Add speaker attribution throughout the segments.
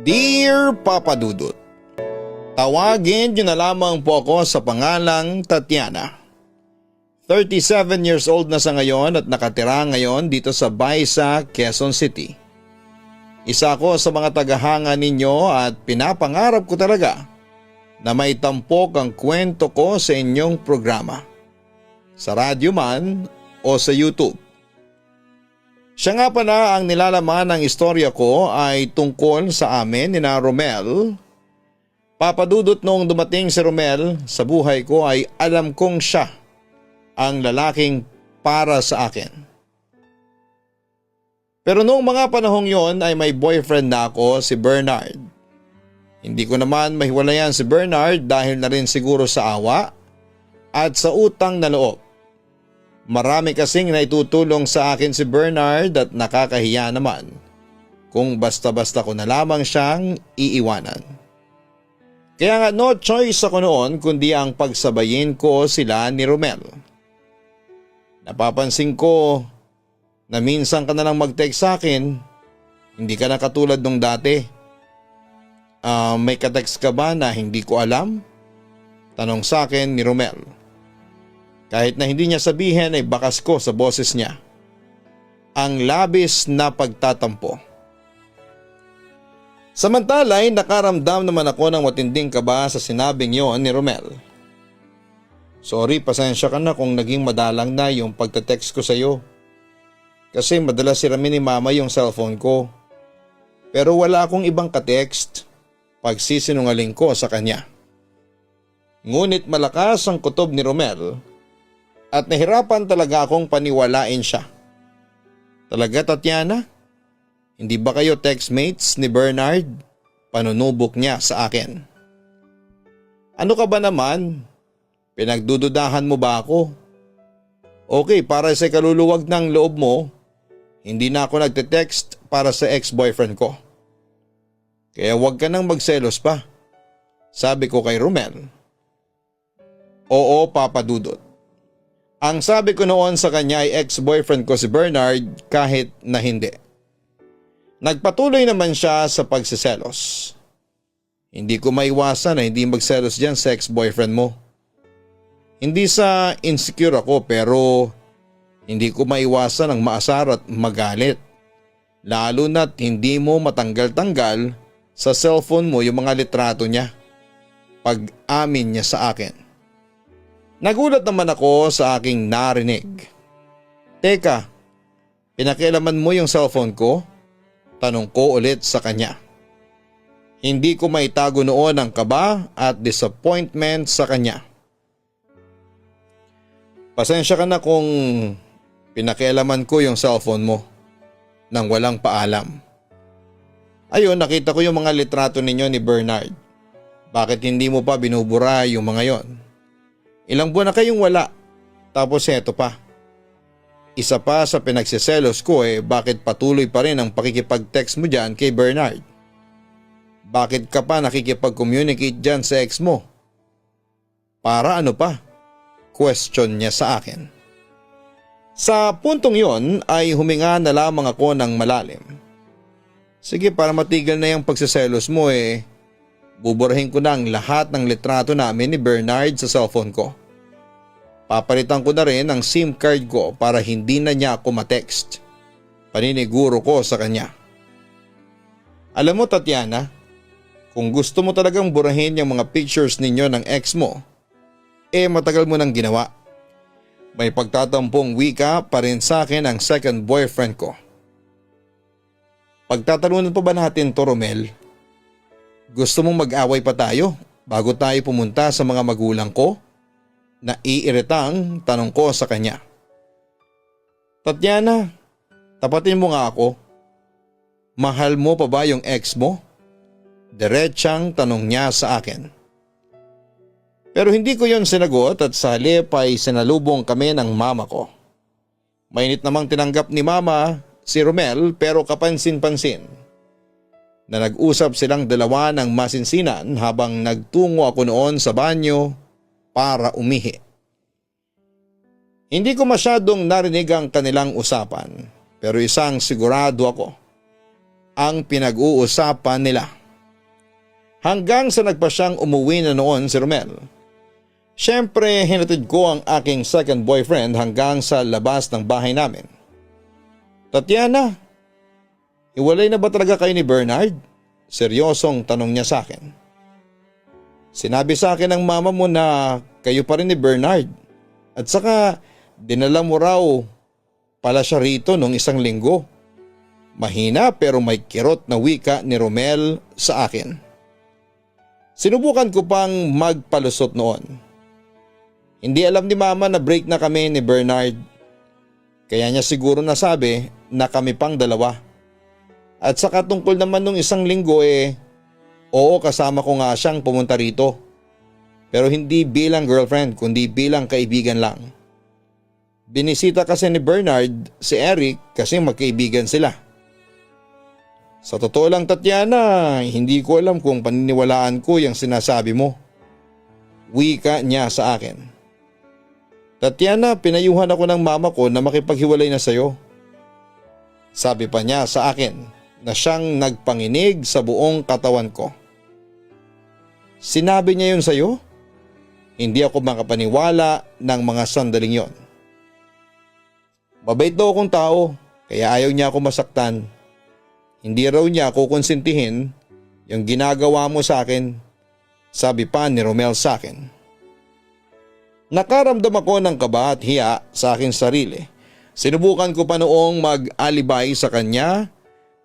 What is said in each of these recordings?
Speaker 1: Dear Papa Dudut, tawagin niyo na lamang po ako sa pangalang Tatiana. 37 years old na sa ngayon at nakatira ngayon dito sa Baisa, Quezon City. Isa ako sa mga tagahanga ninyo at pinapangarap ko talaga na maitampok ang kwento ko sa inyong programa. Sa radyo man o sa YouTube. Siya nga pala ang nilalaman ng istorya ko ay tungkol sa amin ni na Romel. Papadudot noong dumating si Romel sa buhay ko ay alam kong siya ang lalaking para sa akin. Pero noong mga panahong yon ay may boyfriend na ako, si Bernard. Hindi ko naman mahiwalayan si Bernard dahil na rin siguro sa awa at sa utang na loob. Marami kasing naitutulong sa akin si Bernard at nakakahiya naman kung basta-basta ko na lamang siyang iiwanan. Kaya nga no choice ako noon kundi ang pagsabayin ko sila ni Romel. Napapansin ko na minsan ka na lang mag-text sa akin, hindi ka na katulad nung dati. May ka-text ka ba na hindi ko alam? Tanong sa akin ni Romel. Kahit na hindi niya sabihin ay bakas ko sa boses niya. Ang labis na pagtatampo. Samantala ay nakaramdam naman ako ng matinding kaba sa sinabing yon ni Romel. Sorry, pasensya ka na kung naging madalang na yung pagte-text ko sa iyo. Kasi madalas siramin ni mama yung cellphone ko. Pero wala akong ibang ka-text pagsisinungaling ko sa kanya. Ngunit malakas ang kutob ni Romel. At nahirapan talaga akong paniwalain siya. Talaga Tatiana? Hindi ba kayo textmates ni Bernard? Panunubok niya sa akin. Ano ka ba naman? Pinagdududahan mo ba ako? Okay, para sa kaluluwag ng loob mo, hindi na ako nagte-text para sa ex-boyfriend ko. Kaya huwag ka nang magselos pa. Sabi ko kay Romel. Oo, Papa Dudut. Ang sabi ko noon sa kanya ay ex-boyfriend ko si Bernard kahit na hindi. Nagpatuloy naman siya sa pagsiselos. Hindi ko maiwasan na hindi magselos dyan sa ex-boyfriend mo. Hindi sa insecure ako pero hindi ko maiwasan ang maasar at magalit. Lalo na't hindi mo matanggal-tanggal sa cellphone mo yung mga litrato niya. Pag-amin niya sa akin. Nagulat naman ako sa aking narinig. Teka, pinakialaman mo yung cellphone ko? Tanong ko ulit sa kanya. Hindi ko maitago noon ang kaba at disappointment sa kanya. Pasensya ka na kung pinakialaman ko yung cellphone mo nang walang paalam. Ayun, nakita ko yung mga litrato ninyo ni Bernard. Bakit hindi mo pa binubura yung mga yon? Ilang buwan na kayong wala, tapos eto pa. Isa pa sa pinagsiselos ko bakit patuloy pa rin ang pakikipag-text mo dyan kay Bernard? Bakit ka pa nakikipag-communicate dyan sa ex mo? Para ano pa? Question niya sa akin. Sa puntong yon ay huminga na lamang ako ng malalim. Sige, para matigil na yung pagsiselos mo buburahin ko na ang lahat ng litrato namin ni Bernard sa cellphone ko. Papalitan ko na rin ang SIM card ko para hindi na niya ako ma-text. Paniniguro ko sa kanya. Alam mo Tatiana, kung gusto mo talagang burahin yung mga pictures ninyo ng ex mo, matagal mo nang ginawa. May pagtatampong wika pa rin sa akin ang second boyfriend ko. Pagtatalunan pa ba natin to, Romel? Gusto mong mag-away pa tayo bago tayo pumunta sa mga magulang ko? Naiiritang tanong ko sa kanya. Tatiana, tapatin mo nga ako. Mahal mo pa ba yung ex mo? Diretsang tanong niya sa akin. Pero hindi ko yon sinagot at sa halip ay sinalubong kami ng mama ko. Mainit namang tinanggap ni mama si Romel pero kapansin-pansin na nag-usap silang dalawa ng masinsinan habang nagtungo ako noon sa banyo para umihi. Hindi ko masyadong narinig ang kanilang usapan pero isang sigurado ako. Ang pinag-uusapan nila Hanggang sa nagpa siyang umuwi na noon si Romel. Siyempre hinatid ko ang aking second boyfriend hanggang sa labas ng bahay namin. Tatiana, hiwalay na ba talaga kayo ni Bernard? Seryosong tanong niya sa akin. Sinabi sa akin ng mama mo na kayo pa rin ni Bernard. At saka dinala mo raw pala siya rito nung isang linggo. Mahina pero may kirot na wika ni Romel sa akin. Sinubukan ko pang magpalusot noon. Hindi alam ni mama na break na kami ni Bernard. Kaya niya siguro nasabi na kami pang dalawa. At saka tungkol naman nung isang linggo oo, kasama ko nga siyang pumunta rito. Pero hindi bilang girlfriend kundi bilang kaibigan lang. Binisita kasi ni Bernard si Eric kasi magkaibigan sila. Sa totoo lang Tatiana, hindi ko alam kung paniniwalaan ko yung sinasabi mo. Wika niya sa akin. Tatiana, pinayuhan ako ng mama ko na makipaghiwalay na sayo. Sabi pa niya sa akin na siyang nagpanginig sa buong katawan ko. Sinabi niya yun sayo? Hindi ako makapaniwala ng mga sandaling yon. Mabait daw akong tao kaya ayaw niya ako masaktan. Hindi raw niya ako konsintihin yung ginagawa mo sa akin, sabi pa ni Romel sa akin. Nakaramdam ako ng kaba at hiya sa aking sarili. Sinubukan ko pa noong mag-alibay sa kanya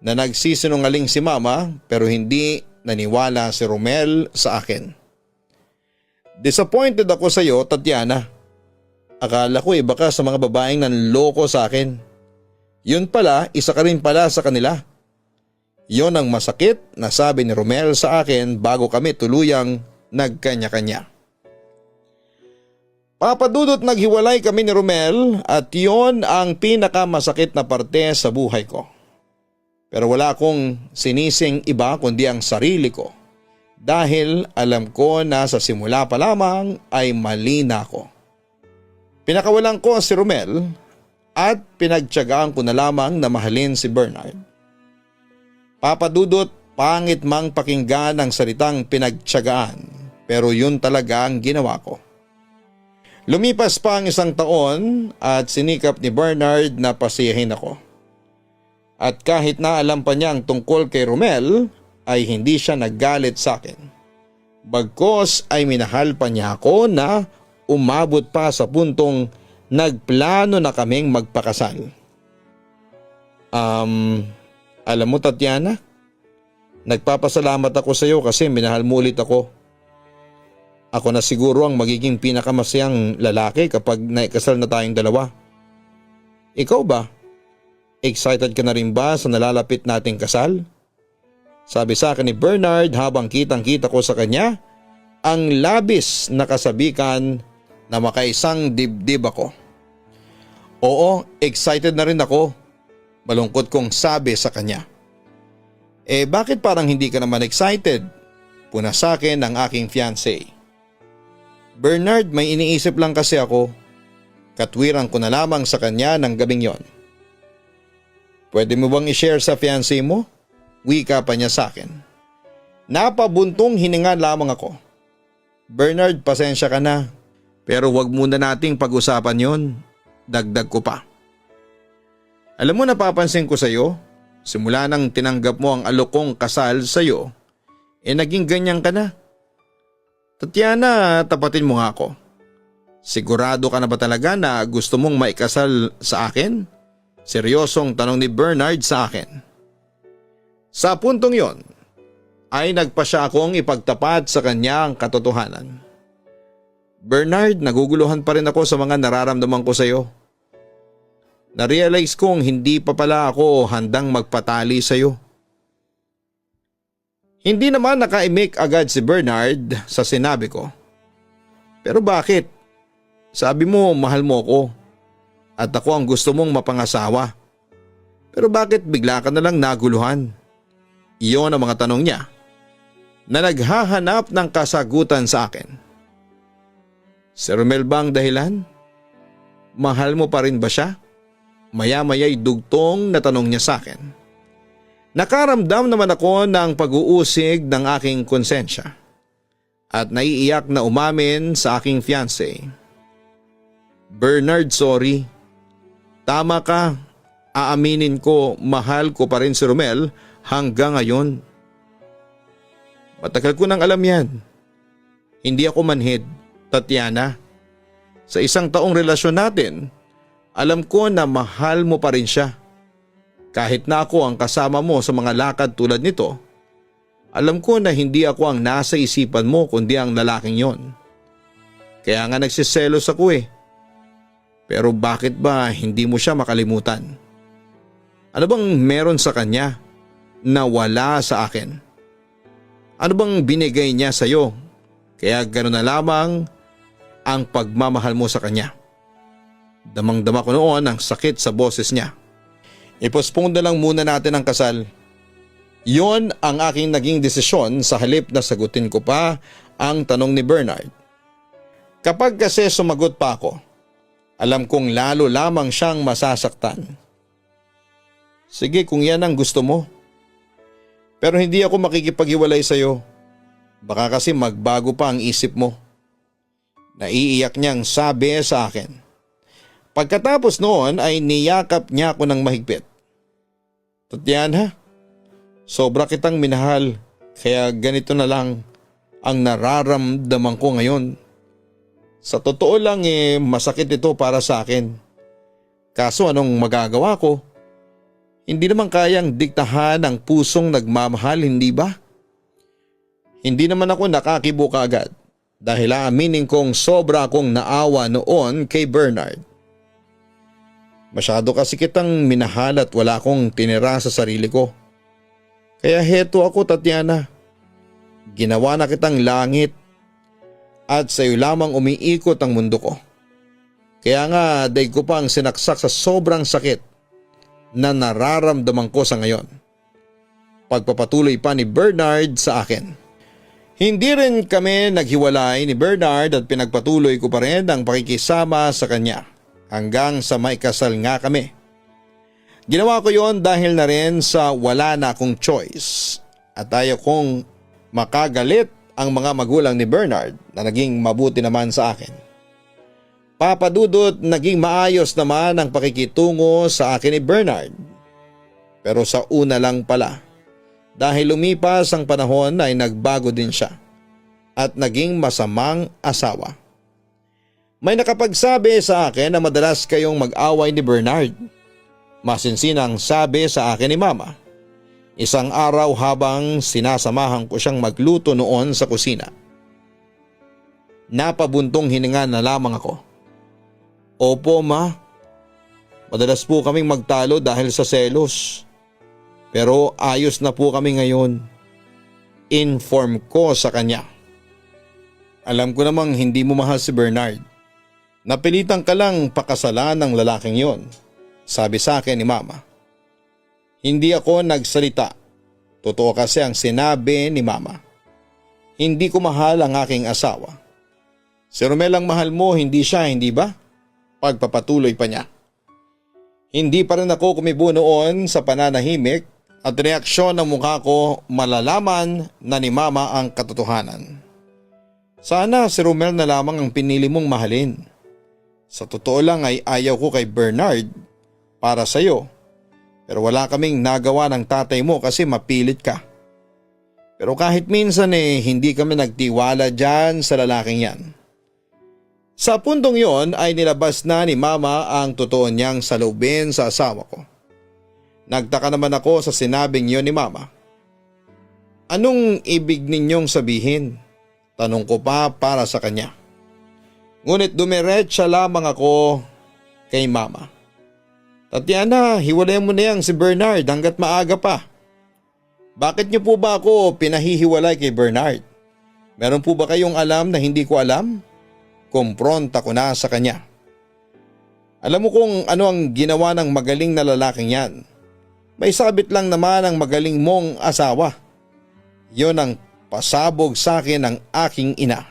Speaker 1: na nagsisinungaling si mama pero hindi naniwala si Romel sa akin. Disappointed ako sa iyo, Tatiana. Akala ko baka sa mga babaeng nanloko sa akin. Yun pala, isa ka rin pala sa kanila. Yon ang masakit na sabi ni Romel sa akin bago kami tuluyang nagkanya-kanya. Papadudot naghiwalay kami ni Romel at yon ang pinakamasakit na parte sa buhay ko. Pero wala akong sinising iba kundi ang sarili ko dahil alam ko na sa simula pa lamang ay mali na ako. Pinakawalan ko si Romel at pinagtiyagaan ko na lamang na mahalin si Bernard. Papadudot, pangit mang pakinggan ang salitang pinagtiyagaan pero yun talaga ang ginawa ko. Lumipas pa ang isang taon at sinikap ni Bernard na pasiyahin ako. At kahit na alam pa niya ang tungkol kay Romel ay hindi siya naggalit sa akin. Bagkos ay minahal pa niya ako na umabot pa sa puntong nagplano na kaming magpakasal. Alam mo Tatiana, nagpapasalamat ako sa iyo kasi minahal mo ulit ako. Ako na siguro ang magiging pinakamasayang lalaki kapag naikasal na tayong dalawa. Ikaw ba? Excited ka na rin ba sa nalalapit nating kasal? Sabi sa akin ni Bernard habang kitang-kita ko sa kanya ang labis na kasabikan na makaisang dibdib ako. Oo, excited na rin ako. Malungkot kong sabi sa kanya. Bakit parang hindi ka naman excited? Puna sa akin ng aking fiancé. Bernard, may iniisip lang kasi ako. Katwiran ko na lamang sa kanya ng gabing yon. Pwede mo bang i-share sa fiancé mo? Wika pa niya sa akin. Napabuntong hininga lamang ako. Bernard, pasensya ka na. Pero wag muna nating pag-usapan yon. Dagdag ko pa. Alam mo, napapansin ko sa iyo, simula nang tinanggap mo ang alokong kasal sa iyo, naging ganyan ka na. Tatiana, tapatin mo nga ako. Sigurado ka na ba talaga na gusto mong maikasal sa akin? Seryosong tanong ni Bernard sa akin. Sa puntong yon, ay nagpa siya akong ipagtapat sa kanya ang katotohanan. Bernard, naguguluhan pa rin ako sa mga nararamdaman ko sa iyo. Na-realize kong hindi pa pala ako handang magpatali sa iyo. Hindi naman nakaimik agad si Bernard sa sinabi ko. Pero bakit? Sabi mo mahal mo ko at ako ang gusto mong mapangasawa. Pero bakit bigla ka na lang naguluhan? Iyon ang mga tanong niya na naghahanap ng kasagutan sa akin. Si Romel ba ang dahilan? Mahal mo pa rin ba siya? Maya-maya'y dugtong na tanong niya sa akin. Nakaramdam naman ako ng pag-uusig ng aking konsensya at naiiyak na umamin sa aking fiancé. Bernard, sorry. Tama ka. Aaminin ko, mahal ko pa rin si Romel hanggang ngayon. Matagal ko nang alam yan. Hindi ako manhid, Tatiana. Sa isang taong relasyon natin, alam ko na mahal mo pa rin siya. Kahit na ako ang kasama mo sa mga lakad tulad nito, alam ko na hindi ako ang nasa isipan mo kundi ang lalaking yon. Kaya nga nagsiselos ako eh. Pero bakit ba hindi mo siya makalimutan? Ano bang meron sa kanya na wala sa akin? Ano bang binigay niya sa iyo? Kaya gano'n na lamang ang pagmamahal mo sa kanya. Damang-dama ko noon ang sakit sa boses niya. Ipospone na lang muna natin ang kasal. Yon ang aking naging desisyon sa halip na sagutin ko pa ang tanong ni Bernard. Kapag kasi sumagot pa ako, alam kong lalo lamang siyang masasaktan. Sige kung yan ang gusto mo. Pero hindi ako makikipaghiwalay sa iyo. Baka kasi magbago pa ang isip mo. Naiiyak niyang sabi sa akin. Pagkatapos noon ay niyakap niya ako ng mahigpit. Tatiana, sobra kitang minahal kaya ganito na lang ang nararamdaman ko ngayon. Sa totoo lang masakit ito para sa akin. Kaso anong magagawa ko? Hindi naman kayang diktahan ang pusong nagmamahal, hindi ba? Hindi naman ako nakakibuka agad dahil aaminin kong sobra akong naawa noon kay Bernard. Masyado kasi kitang minahal at wala akong tinira sa sarili ko. Kaya heto ako, Tatiana. Ginawa na kitang langit at sa iyo lamang umiikot ang mundo ko. Kaya nga daig ko pa ang sinaksak sa sobrang sakit na nararamdaman ko sa ngayon. Pagpapatuloy pa ni Bernard sa akin. Hindi rin kami naghiwalay ni Bernard at pinagpatuloy ko pa rin ang pakikisama sa kanya. Hanggang sa may kasal nga kami. Ginawa ko yon dahil na rin sa wala na akong choice at ayaw kong makagalit ang mga magulang ni Bernard na naging mabuti naman sa akin. Papadudot, naging maayos naman ang pakikitungo sa akin ni Bernard. Pero sa una lang pala, dahil lumipas ang panahon ay nagbago din siya at naging masamang asawa. May nakapagsabi sa akin na madalas kayong mag-away ni Bernard. Masinsinang sabi sa akin ni Mama. Isang araw habang sinasamahan ko siyang magluto noon sa kusina. Napabuntong hininga na lamang ako. Opo, Ma. Madalas po kaming magtalo dahil sa selos. Pero ayos na po kami ngayon. Inform ko sa kanya. Alam ko namang hindi mo mahal si Bernard. Napilitan ka lang pakasalan ng lalaking yon, sabi sa akin ni Mama. Hindi ako nagsalita. Totoo kasi ang sinabi ni Mama. Hindi ko mahal ang aking asawa. Si Romel ang mahal mo, hindi siya, hindi ba? Pagpapatuloy pa niya. Hindi pa rin ako kumibo noon sa pananahimik at reaksyon ng mukha ko malalaman na ni Mama ang katotohanan. Sana si Romel na lamang ang pinili mong mahalin. Sa totoo lang ay ayaw ko kay Bernard para sa iyo. Pero wala kaming nagawa ng tatay mo kasi mapilit ka. Pero kahit minsan hindi kami nagtiwala dyan sa lalaking yan. Sa puntong yon ay nilabas na ni Mama ang totoo niyang saloobin sa asawa ko. Nagtaka naman ako sa sinabing yon ni Mama. Anong ibig ninyong sabihin? Tanong ko pa para sa kanya. Ngunit dumiretsa lamang ako kay Mama. Tatiana, hiwalayan mo na yang si Bernard hanggat maaga pa. Bakit niyo po ba ako pinahihiwalay kay Bernard? Meron po ba kayong alam na hindi ko alam? Kumpronta ko na sa kanya. Alam mo kung ano ang ginawa ng magaling na lalaking yan. May sabit lang naman ang magaling mong asawa. Yon ang pasabog sa akin ng aking ina.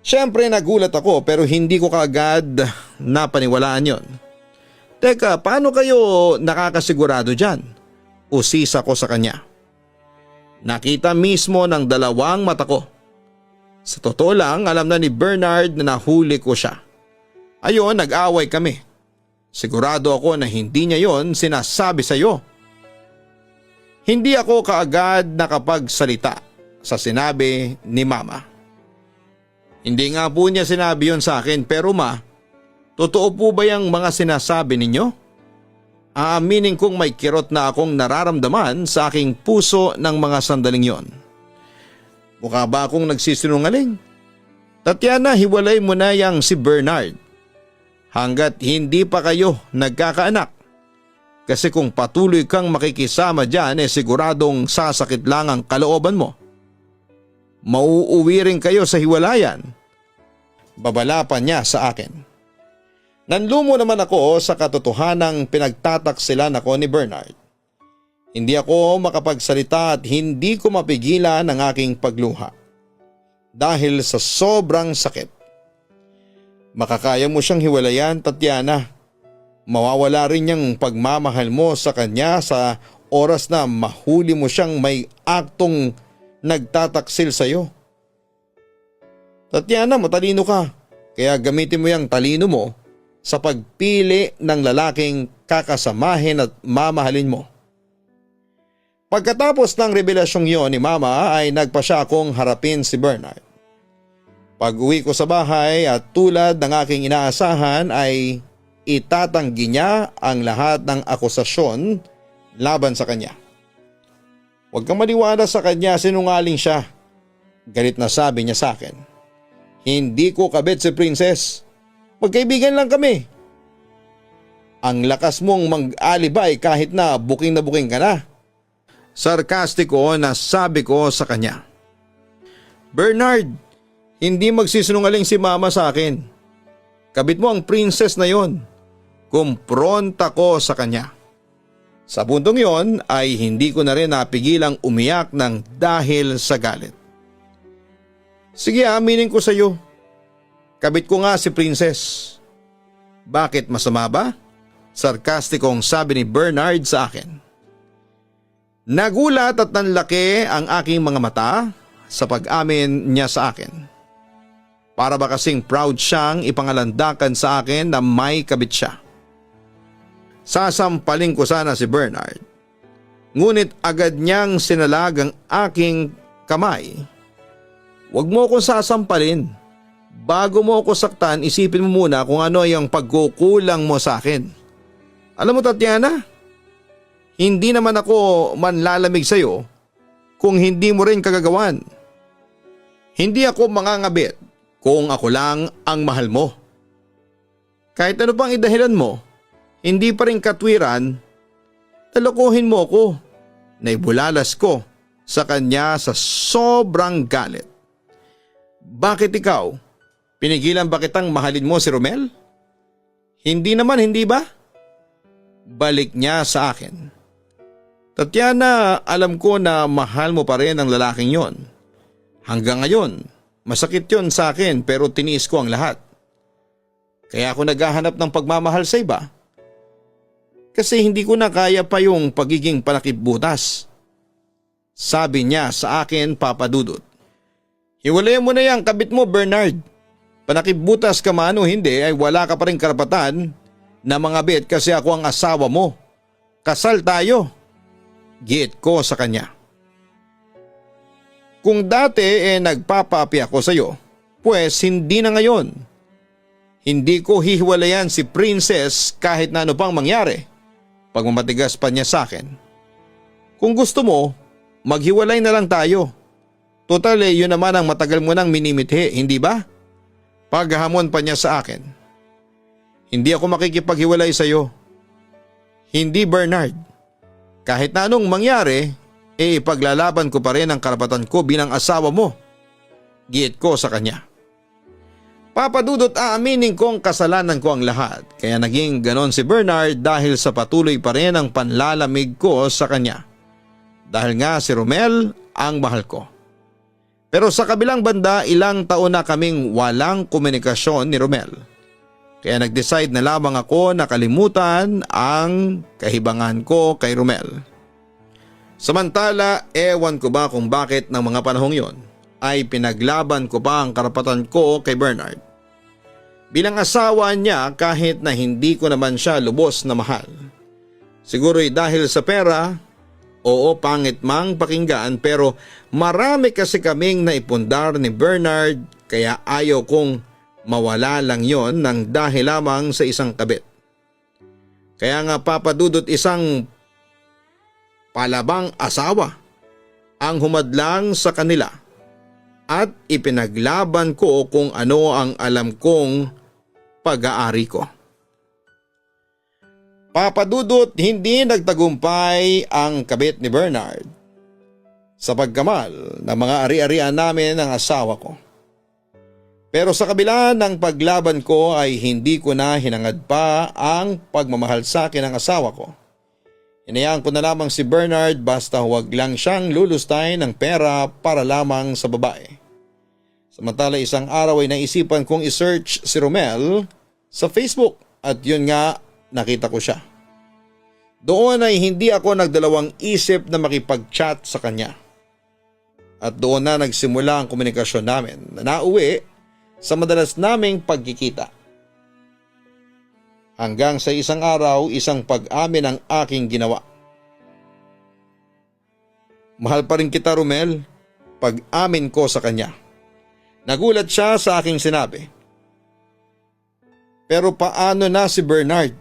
Speaker 1: Siyempre nagulat ako pero hindi ko kaagad napaniwalaan yon. Teka, paano kayo nakakasigurado dyan? usisa ko sa kanya. Nakita mismo ng dalawang mata ko. Sa totoo lang, alam na ni Bernard na nahuli ko siya. Ayon, nag-away kami. Sigurado ako na hindi niya yon sinasabi sa iyo. Hindi ako kaagad nakapagsalita sa sinabi ni Mama. Hindi nga po niya sinabi yon sa akin, pero Ma, totoo po ba yung mga sinasabi ninyo? Aaminin kong may kirot na akong nararamdaman sa aking puso ng mga sandaling yon. Mukha ba akong nagsisinungaling? Tatiana, hiwalay mo na yang si Bernard. Hanggat hindi pa kayo nagkakaanak. Kasi kung patuloy kang makikisama dyan siguradong sasakit lang ang kalooban mo. Mauuwi rin kayo sa hiwalayan. Babala pa niya sa akin. Nanlumo naman ako sa katotohanang pinagtataksilan ako ni Bernard. Hindi ako makapagsalita at hindi ko mapigilan ang aking pagluha. Dahil sa sobrang sakit. Makakaya mo siyang hiwalayan, Tatiana. Mawawala rin yung pagmamahal mo sa kanya sa oras na mahuli mo siyang may aktong nagtataksil sa iyo. Tatiana, matalino ka. Kaya gamitin mo yung talino mo sa pagpili ng lalaking kakasamahin at mamahalin mo. Pagkatapos ng revelasyong yon ni Mama ay nagpa siya akong harapin si Bernard. Pag-uwi ko sa bahay at tulad ng aking inaasahan ay itatanggi niya ang lahat ng akusasyon laban sa kanya. Huwag kang maniwala sa kanya, sinungaling siya. Galit na sabi niya sa akin. Hindi ko kabit si Princess. Magkaibigan lang kami. Ang lakas mong mag-alibay kahit na buking ka na. Sarkastiko na sabi ko sa kanya. Bernard, hindi magsisinungaling si Mama sa akin. Kabit mo ang Princess na yon. Kumpronta ko sa kanya. Sa puntong yon ay hindi ko na rin napigilang umiyak ng dahil sa galit. Sige, aminin ko sa iyo. Kabit ko nga si Princess. Bakit, masama ba? Sarkastikong sabi ni Bernard sa akin. Nagulat at nanlaki ang aking mga mata sa pag-amin niya sa akin. Para ba kasing proud siyang ipangalandakan sa akin na may kabit siya. Sasampaling ko sana si Bernard. Ngunit agad niyang sinalag ang aking kamay. Huwag mo akong sasampalin. Bago mo ako saktan, isipin mo muna kung ano yung pagkukulang mo sa akin. Alam mo, Tatiana, hindi naman ako manlalamig sa iyo kung hindi mo rin kagagawan. Hindi ako mangangabit kung ako lang ang mahal mo. Kahit ano pang idahilan mo, hindi pa rin katwiran, talokohin mo ako. Naibulalas ko sa kanya sa sobrang galit. Bakit ikaw? Pinigilan ba kitang mahalin mo si Romel? Hindi naman, hindi ba? Balik niya sa akin. Tatiana, alam ko na mahal mo pa rin ang lalaking yon. Hanggang ngayon, masakit yon sa akin pero tiniis ko ang lahat. Kaya ako naghahanap ng pagmamahal sa iba. Kasi hindi ko na kaya pa yung pagiging panakipbutas. Sabi niya sa akin, Papa Dudut. Hiwalayan mo na yang kabit mo, Bernard. Panakipbutas ka man o hindi ay wala ka pa rin karapatan na mangabit kasi ako ang asawa mo. Kasal tayo. Giit ko sa kanya. Kung dati nagpapapi ako sa iyo, pues hindi na ngayon. Hindi ko hihiwalayan si Princess kahit na ano pang mangyari. Pagmamatigas pa niya sa akin. Kung gusto mo, maghiwalay na lang tayo. Total yun naman ang matagal mo nang minimithi, hindi ba? Paghamon pa niya sa akin. Hindi ako makikipaghiwalay sa iyo. Hindi, Bernard. Kahit na anong mangyari, ipaglalaban ko pa rin ang karapatan ko bilang asawa mo. Giit ko sa kanya. Papa Dudut, aaminin kong kasalanan ko ang lahat. Kaya naging ganon si Bernard dahil sa patuloy pa rin ang panlalamig ko sa kanya. Dahil nga si Romel ang mahal ko. Pero sa kabilang banda, ilang taon na kaming walang komunikasyon ni Romel. Kaya nag-decide na lamang ako na kalimutan ang kahibangan ko kay Romel. Samantala, ewan ko ba kung bakit ng mga panahong yon ay pinaglaban ko pa ang karapatan ko kay Bernard. Bilang asawa niya kahit na hindi ko naman siya lubos na mahal. Siguro'y dahil sa pera, oo pangit mang pakinggan pero marami kasi kaming naipundar ni Bernard kaya ayaw kong mawala lang yon ng dahil lamang sa isang kabit. Kaya nga papadudot isang palabang asawa ang humadlang sa kanila at ipinaglaban ko kung ano ang alam kong pag-aari ko. Papadudot hindi nagtagumpay ang kabit ni Bernard sa pagkamal ng mga ari-arian namin ng asawa ko. Pero sa kabila ng paglaban ko ay hindi ko na hinangad pa ang pagmamahal sa akin ng asawa ko. Hinayaan ko na lamang si Bernard basta huwag lang siyang lulustay ng pera para lamang sa babae. Samantala isang araw ay naisipan kong isearch si Romel sa Facebook at yun nga nakita ko siya. Doon ay hindi ako nagdalawang isip na makipag-chat sa kanya. At doon na nagsimula ang komunikasyon namin na nauwi sa madalas naming pagkikita. Hanggang sa isang araw, isang pag-amin ang aking ginawa. Mahal pa rin kita, Romel, pag-amin ko sa kanya. Nagulat siya sa aking sinabi. Pero paano na si Bernard?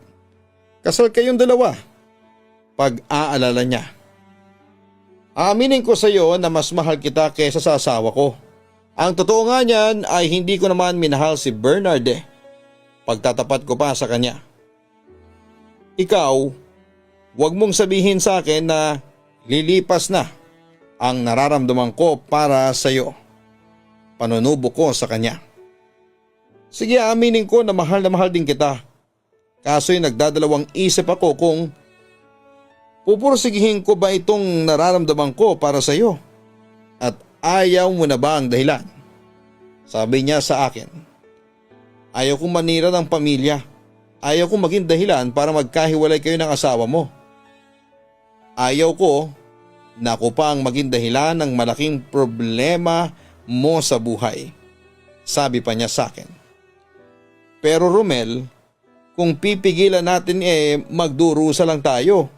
Speaker 1: Kasal kayong dalawa. Pag-aalala niya. Aaminin ko sa iyo na mas mahal kita kaysa sa asawa ko. Ang totoo nga niyan ay hindi ko naman minahal si Bernard pagtatapat ko pa sa kanya. Ikaw, huwag mong sabihin sa akin na lilipas na ang nararamdaman ko para sa iyo. Panunubo ko sa kanya. Sige, aminin ko na mahal din kita. Kaso'y nagdadalawang isip ako kung pupursigihin ko ba itong nararamdaman ko para sa iyo. At ayaw mo na ba ang dahilan? Sabi niya sa akin. Ayaw kong manira ng pamilya. Ayaw kong maging dahilan para magkahiwalay kayo ng asawa mo. Ayaw ko na ako pa ang maging dahilan ng malaking problema mo sa buhay. Sabi pa niya sa akin. Pero Romel, kung pipigilan natin magdurusa lang tayo.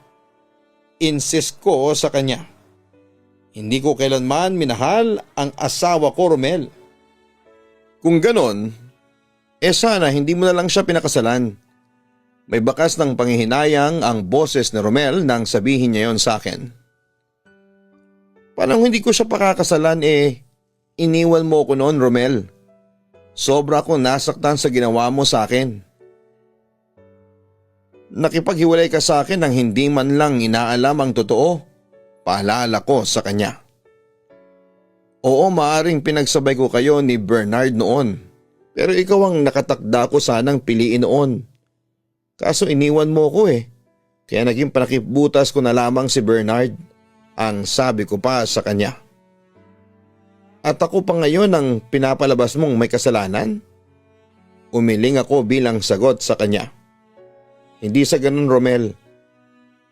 Speaker 1: Insist ko sa kanya. Hindi ko kailanman minahal ang asawa ko, Romel. Kung ganon, sana hindi mo na lang siya pinakasalan. May bakas ng panghihinayang ang boses ni Romel nang sabihin niya yon sa akin. Parang hindi ko siya pakakasalan iniwan mo ko noon, Romel. Sobra akong nasaktan sa ginawa mo sa akin. Nakipaghiwalay ka sa akin nang hindi man lang inaalam ang totoo. Paalala ko sa kanya. Oo, maaring pinagsabay ko kayo ni Bernard noon. Pero ikaw ang nakatakda ko sanang piliin noon. Kaso iniwan mo ko Kaya naging panakibutas ko na lamang si Bernard. Ang sabi ko pa sa kanya. At ako pa ngayon ang pinapalabas mong may kasalanan? Umiling ako bilang sagot sa kanya. Hindi sa ganun, Romel.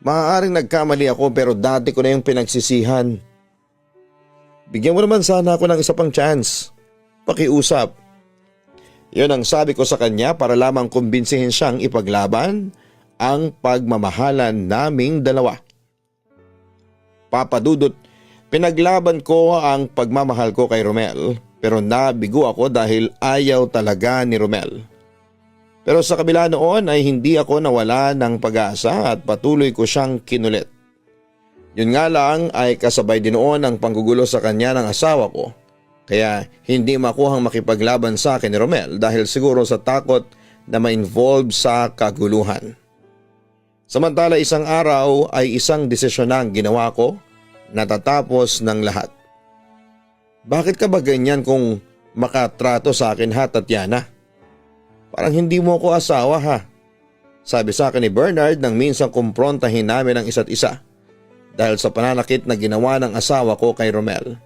Speaker 1: Maaaring nagkamali ako pero dati ko na yung pinagsisihan. Bigyan mo naman sana ako ng isa pang chance. Pakiusap. Yun ang sabi ko sa kanya para lamang kumbinsihin siyang ipaglaban ang pagmamahalan naming dalawa. Papadudot, pinaglaban ko ang pagmamahal ko kay Romel pero nabigo ako dahil ayaw talaga ni Romel. Pero sa kabila noon ay hindi ako nawala ng pag-asa at patuloy ko siyang kinulit. Yun nga lang ay kasabay din noon ang panggugulo sa kanya ng asawa ko. Kaya hindi makuhang makipaglaban sa akin ni Romel dahil siguro sa takot na ma-involve sa kaguluhan. Samantala isang araw ay isang desisyon na ang ginawa ko natatapos ng lahat. Bakit ka ba ganyan kung makatrato sa akin ha, Tatiana? Parang hindi mo ko asawa ha. Sabi sa akin ni Bernard nang minsan kumprontahin namin ang isa't isa dahil sa pananakit na ginawa ng asawa ko kay Romel.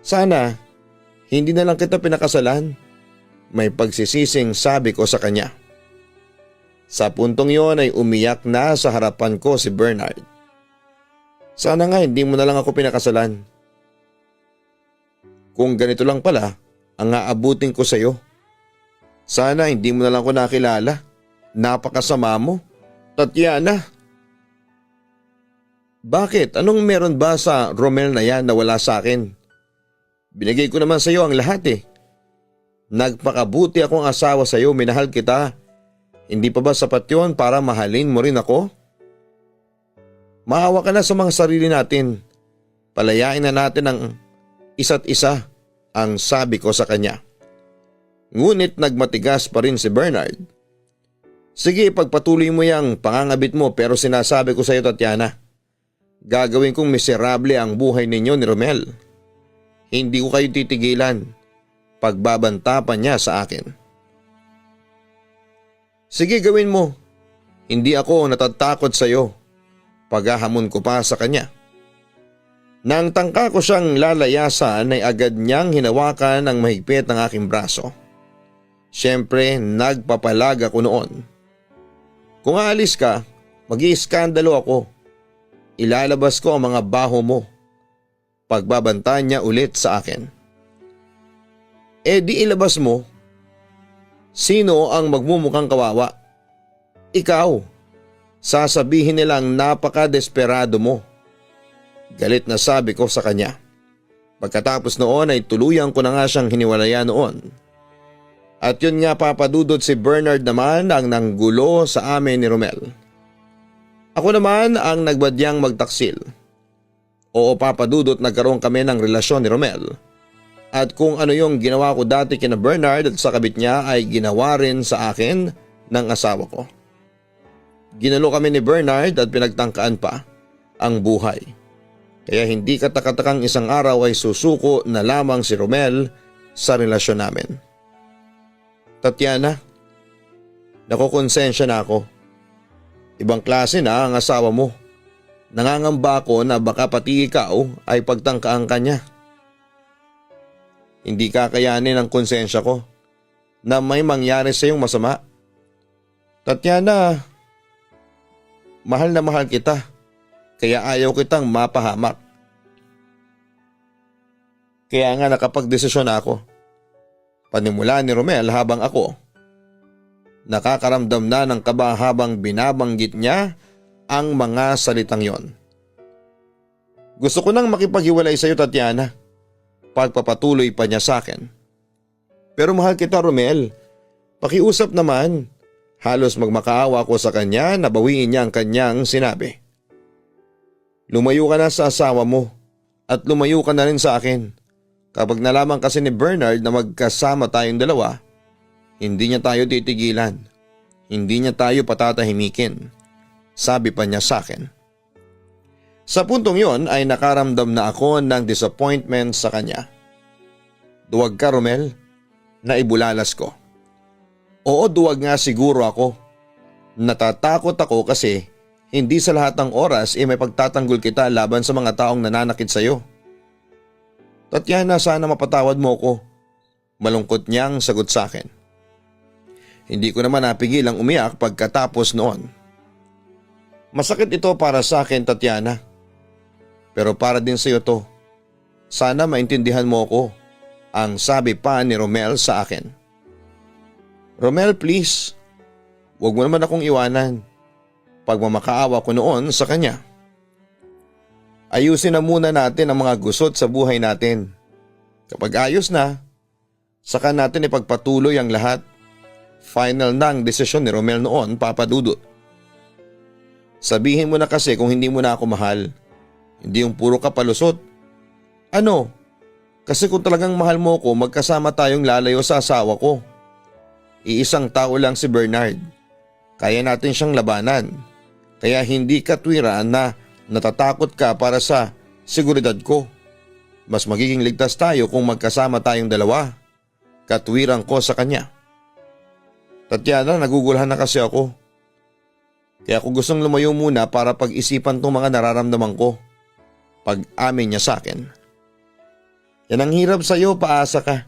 Speaker 1: Sana hindi na lang kita pinakasalan. May pagsisising sabi ko sa kanya. Sa puntong yon ay umiyak na sa harapan ko si Bernard. Sana nga hindi mo na lang ako pinakasalan. Kung ganito lang pala ang aabutin ko sa'yo. Sana hindi mo na lang ako nakilala. Napakasama mo, Tatiana. Bakit? Anong meron ba sa Romel na yan na wala sa akin? Binigay ko naman sa iyo ang lahat eh. Nagpakabuti akong asawa sa iyo, minahal kita. Hindi pa ba sapat yun para mahalin mo rin ako? Maawa ka na sa mga sarili natin. Palayain na natin ang isa't isa, ang sabi ko sa kanya. Ngunit nagmatigas pa rin si Bernard. Sige, pagpatuloy mo yang pangangabit mo, pero sinasabi ko sa iyo, Tatiana, gagawin kong miserable ang buhay ninyo ni Romel. Hindi ko kayo titigilan. Pagbabanta pa niya sa akin. Sige, gawin mo. Hindi ako natatakot sa iyo. Paghahamon ko pa sa kanya. Nang tangka ko siyang lalayasan ay agad niyang hinawakan ang mahigpit ng aking braso. Siyempre, nagpapalag ako noon. Kung aalis ka, mag-iiskandalo ako. Ilalabas ko ang mga baho mo. Pagbabanta niya ulit sa akin. Di ilabas mo. Sino ang magmumukhang kawawa? Ikaw. Sasabihin nilang napaka-desperado mo. Galit na sabi ko sa kanya. Pagkatapos noon ay tuluyan ko na nga siyang hiniwalayan noon. At yun nga, papadudot, si Bernard naman ang nanggulo sa amin ni Romel. Ako naman ang nagbadyang magtaksil. Oo, papadudot, nagkaroon kami ng relasyon ni Romel. At kung ano yung ginawa ko dati kina Bernard at sa kabit niya ay ginawa rin sa akin ng asawa ko. Ginalo kami ni Bernard at pinagtangkaan pa ang buhay. Kaya hindi katakatakang isang araw ay susuko na lamang si Romel sa relasyon namin. Tatiana, nakokonsensya na ako. Ibang klase na ang asawa mo. Nangangamba ako na baka pati ikaw ay pagtangkaan ka niya. Hindi kakayanin ang konsensya ko na may mangyari sa iyong masama. Tatiana, mahal na mahal kita, kaya ayaw kitang mapahamak. Kaya nga nakapagdesisyon ako. Panimula ni Romel habang ako nakakaramdam na ng kaba habang binabanggit niya ang mga salitang yon. Gusto ko nang makipaghiwalay sa iyo, Tatiana. Pagpapatuloy pa niya sa akin. Pero mahal kita, Romel. Pakiusap naman. Halos magmakaawa ko sa kanya na bawiin niya ang kanyang sinabi. Lumayo ka na sa asawa mo at lumayo ka na rin sa akin. Kapag nalaman kasi ni Bernard na magkasama tayong dalawa, hindi niya tayo titigilan. Hindi niya tayo patatahimikin. Sabi pa niya sa akin. Sa puntong yon ay nakaramdam na ako ng disappointment sa kanya. Duwag ka, Romel, naibulalas ko. Oo, duwag nga siguro ako. Natatakot ako kasi hindi sa lahat ng oras may pagtatanggol kita laban sa mga taong nananakit sa iyo. Tatiana, sana mapatawad mo ko. Malungkot niyang sagot sa akin. Hindi ko naman napigil ang umiyak pagkatapos noon. Masakit ito para sa akin, Tatiana. Pero para din sa iyo to. Sana maintindihan mo ko, ang sabi pa ni Romel sa akin. Romel, please. Huwag mo naman akong iwanan. Pagmamakaawa ko noon sa kanya. Ayusin na muna natin ang mga gusot sa buhay natin. Kapag ayos na, saka natin ipagpatuloy ang lahat. Final na ang desisyon ni Romel noon, papadudot. Sabihin mo na kasi kung hindi mo na ako mahal. Hindi yung puro ka palusot. Ano? Kasi kung talagang mahal mo ko, magkasama tayong lalayo sa asawa ko. Iisang tao lang si Bernard. Kaya natin siyang labanan. Kaya hindi katwiran na natatakot ka para sa seguridad ko. Mas magiging ligtas tayo kung magkasama tayong dalawa. Katwiran ko sa kanya. Tatiana, nagugulahan na kasi ako. Kaya ako gustong lumayo muna para pag-isipan tong mga nararamdaman ko. Pag-amin niya sa akin. Yan ang hirap sa'yo, paasa ka.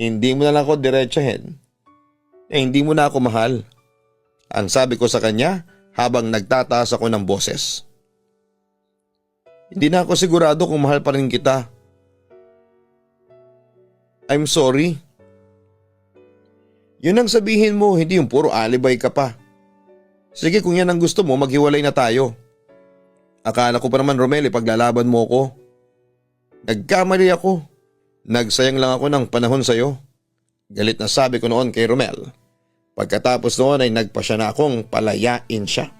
Speaker 1: Hindi mo na lang ako diretsahin. Hindi mo na ako mahal. Ang sabi ko sa kanya habang nagtataas ako ng boses. Hindi na ako sigurado kung mahal pa rin kita. I'm sorry. Yun ang sabihin mo, hindi yung puro alibay ka pa. Sige, kung yan ang gusto mo, maghiwalay na tayo. Akala ko pa naman, Romel, paglalaban mo ko. Nagkamali ako. Nagsayang lang ako ng panahon sa'yo. Galit na sabi ko noon kay Romel. Pagkatapos noon ay nagpa siya na akong palayain siya.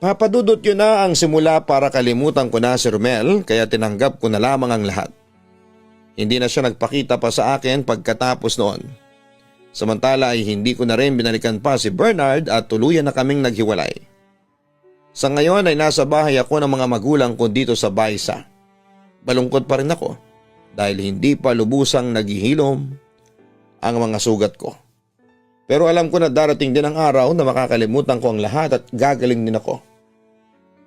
Speaker 1: Papadudot yun na ang simula para kalimutan ko na si Romel, kaya tinanggap ko na lamang ang lahat. Hindi na siya nagpakita pa sa akin pagkatapos noon. Samantala ay hindi ko na rin binalikan pa si Bernard at tuluyan na kaming naghiwalay. Sa ngayon ay nasa bahay ako ng mga magulang ko dito sa Baisa. Balungkot pa rin ako dahil hindi pa lubusang naghihilom ang mga sugat ko. Pero alam ko na darating din ang araw na makakalimutan ko ang lahat at gagaling din ako.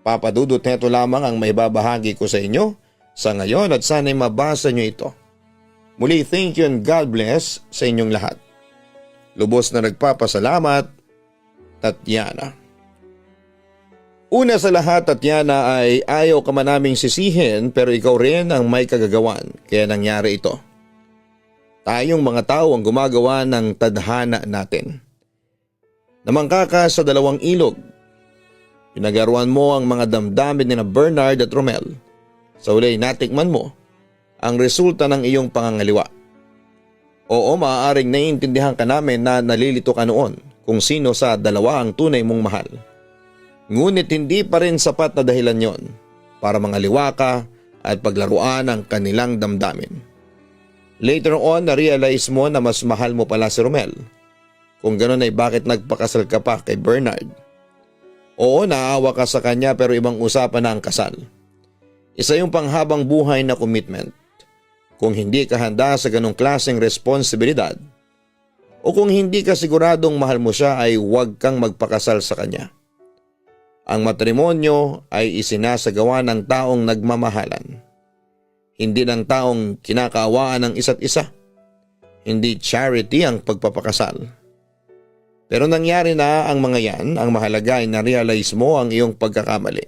Speaker 1: Papadudot, neto lamang ang may babahagi ko sa inyo sa ngayon at sana'y mabasa nyo ito. Muli, thank you and God bless sa inyong lahat. Lubos na nagpapasalamat, Tatiana. Una sa lahat, Tatiana, ay ayaw ka man naming sisihin pero ikaw rin ang may kagagawan kaya nangyari ito. Tayong mga tao ang gumagawa ng tadhana natin. Namangka ka sa dalawang ilog. Pinagaruan mo ang mga damdamin ni na Bernard at Romel. Sa uli natikman mo ang resulta ng iyong pangangaliwa. Oo, maaaring naiintindihan ka namin na nalilito ka noon kung sino sa dalawa ang tunay mong mahal. Ngunit hindi pa rin sapat na dahilan yon para mangaliwa ka at paglaruan ang kanilang damdamin. Later on, na-realize mo na mas mahal mo pala si Romel. Kung ganoon ay bakit nagpakasal ka pa kay Bernard? Oo, naawa ka sa kanya pero ibang usapan na ang kasal. Isa yung panghabang buhay na commitment. Kung hindi ka handa sa ganong klaseng responsibilidad o kung hindi ka siguradong mahal mo siya ay huwag kang magpakasal sa kanya. Ang matrimonyo ay isinasagawa ng taong nagmamahalan. Hindi ng taong kinakaawaan ng isa't isa. Hindi charity ang pagpapakasal. Pero nangyari na ang mga yan, ang mahalaga ay na-realize mo ang iyong pagkakamali.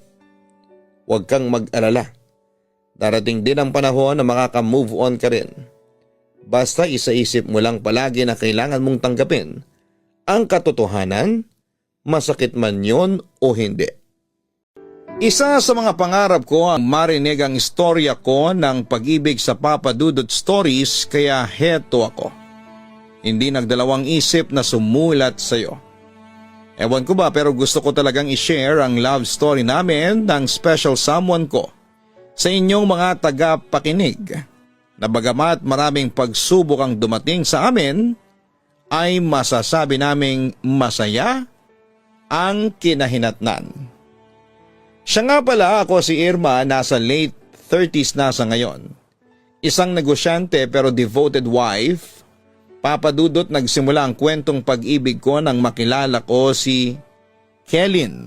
Speaker 1: Huwag kang mag-alala. Darating din ang panahon na makaka-move on ka rin. Basta isaisip mo lang palagi na kailangan mong tanggapin ang katotohanan, masakit man yon o hindi. Isa sa mga pangarap ko ang marinig ang istorya ko ng pag-ibig sa Papa Dudut Stories kaya heto ako. Hindi nagdalawang isip na sumulat sa iyo. Ewan ko ba pero gusto ko talagang i-share ang love story namin ng special someone ko sa inyong mga tagapakinig na bagamat maraming pagsubok ang dumating sa amin ay masasabi naming masaya ang kinahinatnan. Siya nga pala, ako si Irma, nasa late 30s na sa ngayon. Isang negosyante pero devoted wife. Papadudot, nagsimula ang kwentong pag-ibig ko nang makilala ko si Kellyn.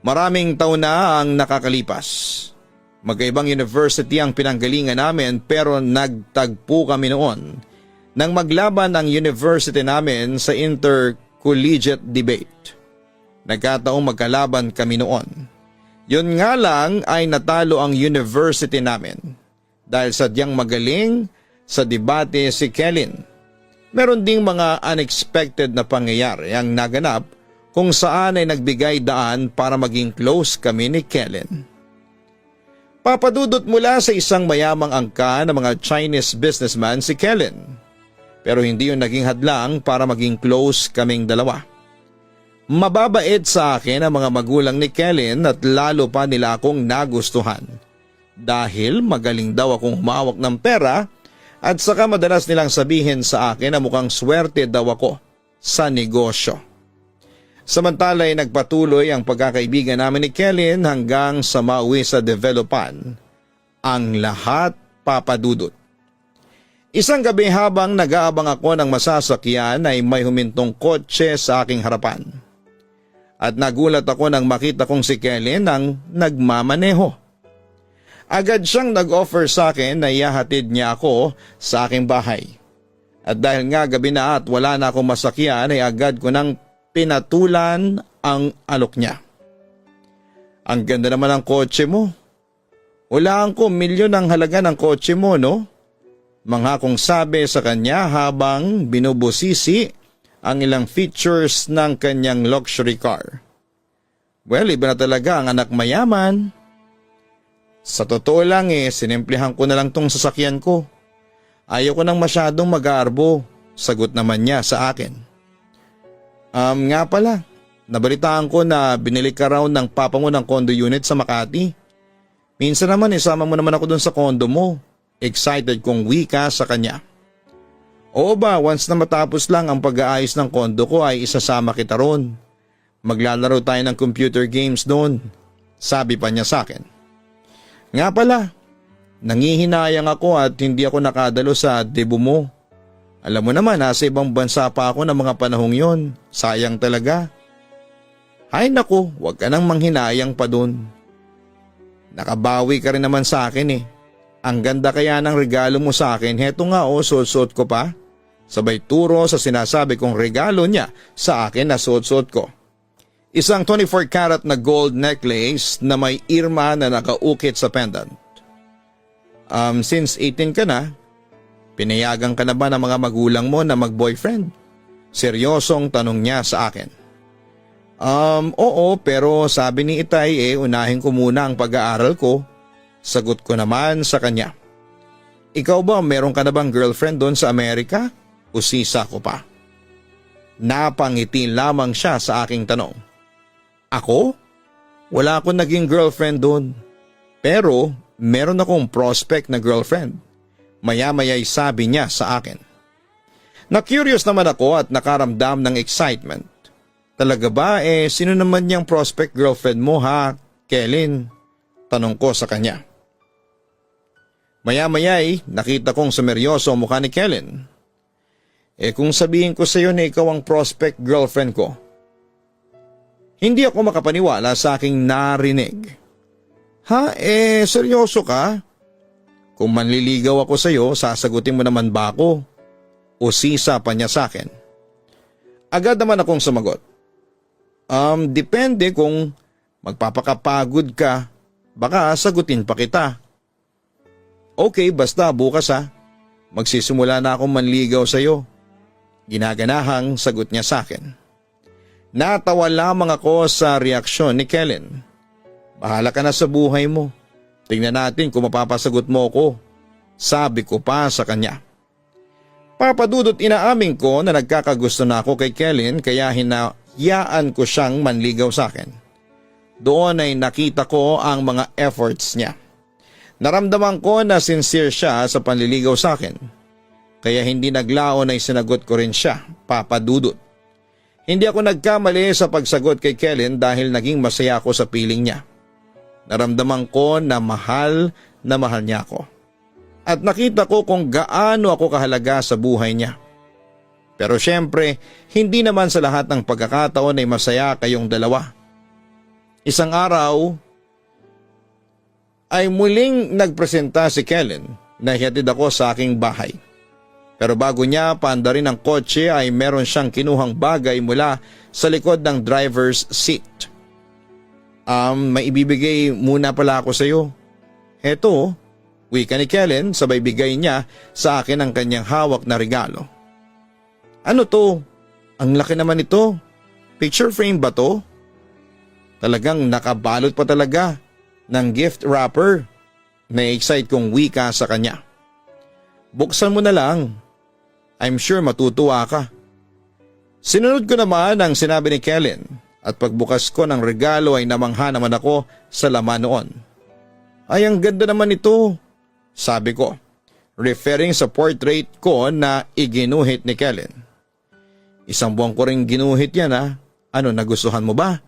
Speaker 1: Maraming taon na ang nakakalipas. Magkaibang university ang pinanggalingan namin pero nagtagpo kami noon nang maglaban ang university namin sa intercollegiate debate. Nagkataong magkalaban kami noon. Yun nga lang ay natalo ang university namin dahil sadyang magaling sa debate si Kellyn. Meron ding mga unexpected na pangyayari ang naganap kung saan ay nagbigay daan para maging close kami ni Kellyn. Papadudot mula sa isang mayamang angka ng mga Chinese businessman si Kellyn. Pero hindi yun naging hadlang para maging close kaming dalawa. Mababait sa akin ang mga magulang ni Kellyn at lalo pa nila akong nagustuhan. Dahil magaling daw akong humawak ng pera at saka madalas nilang sabihin sa akin na mukhang swerte daw ako sa negosyo. Samantala ay nagpatuloy ang pagkakaibigan namin ni Kellyn hanggang sa mauwi sa developan. Ang lahat papadudot. Isang gabi habang nag-aabang ako ng masasakyan ay may humintong kotse sa aking harapan. At nagulat ako nang makita kong si Kellyn ang nagmamaneho. Agad siyang nag-offer sa akin na ihahatid niya ako sa aking bahay. At dahil nga gabi na at wala na akong masakyan ay agad ko nang pinatulan ang alok niya. Ang ganda naman ng kotse mo. Hulaan ko milyon ang halaga ng kotse mo, no? Mangakong sabi sa kanya habang binubusisi ang ilang features ng kanyang luxury car. Well, iba na talaga ang anak mayaman. Sa totoo lang sinimplihan ko na lang tong sasakyan ko. Ayaw ko nang masyadong mag-aarbo, sagot naman niya sa akin. Nga pala, nabalitaan ko na binili ka raw ng papa mo ng condo unit sa Makati. Minsan naman isama mo naman ako dun sa condo mo. Excited kong wika sa kanya. Oo ba, once na matapos lang ang pag-aayos ng condo ko ay isasama kita ron. Maglalaro tayo ng computer games doon, sabi pa niya sa akin. Nga pala, nangihinayang ako at hindi ako nakadalo sa debut mo. Alam mo naman, nasa ibang bansa pa ako ng mga panahong yon. Sayang talaga. Ay naku, huwag ka nang manghinayang pa dun. Nakabawi ka rin naman sa akin. Ang ganda kaya ng regalo mo sa akin. Heto nga suot-suot ko pa. Sabay turo sa sinasabi kong regalo niya sa akin na suot-suot ko. Isang 24 karat na gold necklace na may irma na nakaukit sa pendant. Since 18 ka na, pinayagan ka na ba ng mga magulang mo na mag-boyfriend? Seryosong tanong niya sa akin. Oo, pero sabi ni Itay unahin ko muna ang pag-aaral ko. Sagot ko naman sa kanya. Ikaw ba, meron ka na bang girlfriend doon sa Amerika? Usisa ko pa. Napangiti lamang siya sa aking tanong. Ako? Wala akong naging girlfriend doon. Pero meron akong prospect na girlfriend. Maya-maya'y sabi niya sa akin. Na-curious naman ako at nakaramdam ng excitement. Talaga ba sino naman niyang prospect girlfriend mo ha, Kellen? Tanong ko sa kanya. Maya-maya'y nakita kong sumeryoso ang mukha ni Kellen. Kung sabihin ko sa iyo na ikaw ang prospect girlfriend ko, hindi ako makapaniwala sa aking narinig. Ha? Seryoso ka? Kung manliligaw ako sa iyo, sasagutin mo naman ba ako? Usisa pa niya sa akin. Agad naman akong sumagot. Depende kung magpapakapagod ka, baka sagutin pa kita. Okay, basta bukas magsisimula na akong manligaw sa iyo. Ginaganahang sagot niya sa akin. Natawa lamang ako sa reaksyon ni Kellen. Bahala ka na sa buhay mo. Tingnan natin kung mapapasagot mo ko. Sabi ko pa sa kanya. Papadudot inaamin ko na nagkakagusto na ako kay Kellen kaya hinayaan ko siyang manligaw sa akin. Doon ay nakita ko ang mga efforts niya. Naramdaman ko na sincere siya sa panliligaw sa akin. Kaya hindi naglaon ay sinagot ko rin siya, papadudot. Hindi ako nagkamali sa pagsagot kay Kellen dahil naging masaya ako sa piling niya. Naramdaman ko na mahal niya ako. At nakita ko kung gaano ako kahalaga sa buhay niya. Pero syempre, hindi naman sa lahat ng pagkakataon ay masaya kayong dalawa. Isang araw ay muling nagpresenta si Kellen na ihatid ako sa aking bahay. Pero bago niya paandarin ang kotse ay meron siyang kinuhang bagay mula sa likod ng driver's seat. May ibibigay muna pala ako sa iyo. Heto, wika ni Kellen sabay bigay niya sa akin ang kanyang hawak na regalo. Ano to? Ang laki naman ito. Picture frame ba to? Talagang nakabalot pa talaga ng gift wrapper. Na-excite kong wika sa kanya. Buksan mo na lang. I'm sure matutuwa ka. Sinunod ko naman ang sinabi ni Kellen at pagbukas ko ng regalo ay namangha naman ako sa laman noon. Ay, ang ganda naman ito, sabi ko, referring sa portrait ko na iginuhit ni Kellen. Isang buwan ko rin ginuhit yan Ano, nagustuhan mo ba?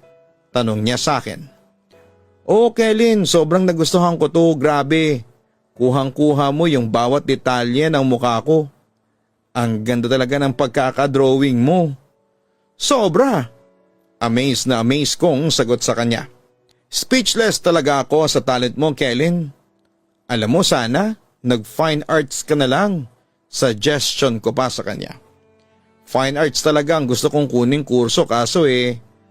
Speaker 1: Tanong niya sa akin. Oh Kellen, sobrang nagustuhan ko to, grabe. Kuhang-kuha mo yung bawat detalye ng mukha ko. Ang ganda talaga ng pagkakadrawing mo. Sobra. Amazed na amazed kong sagot sa kanya. Speechless talaga ako sa talent mo, Kellen. Alam mo sana, nag-fine arts ka na lang. Suggestion ko pa sa kanya. Fine arts talaga ang gusto kong kuning kurso kaso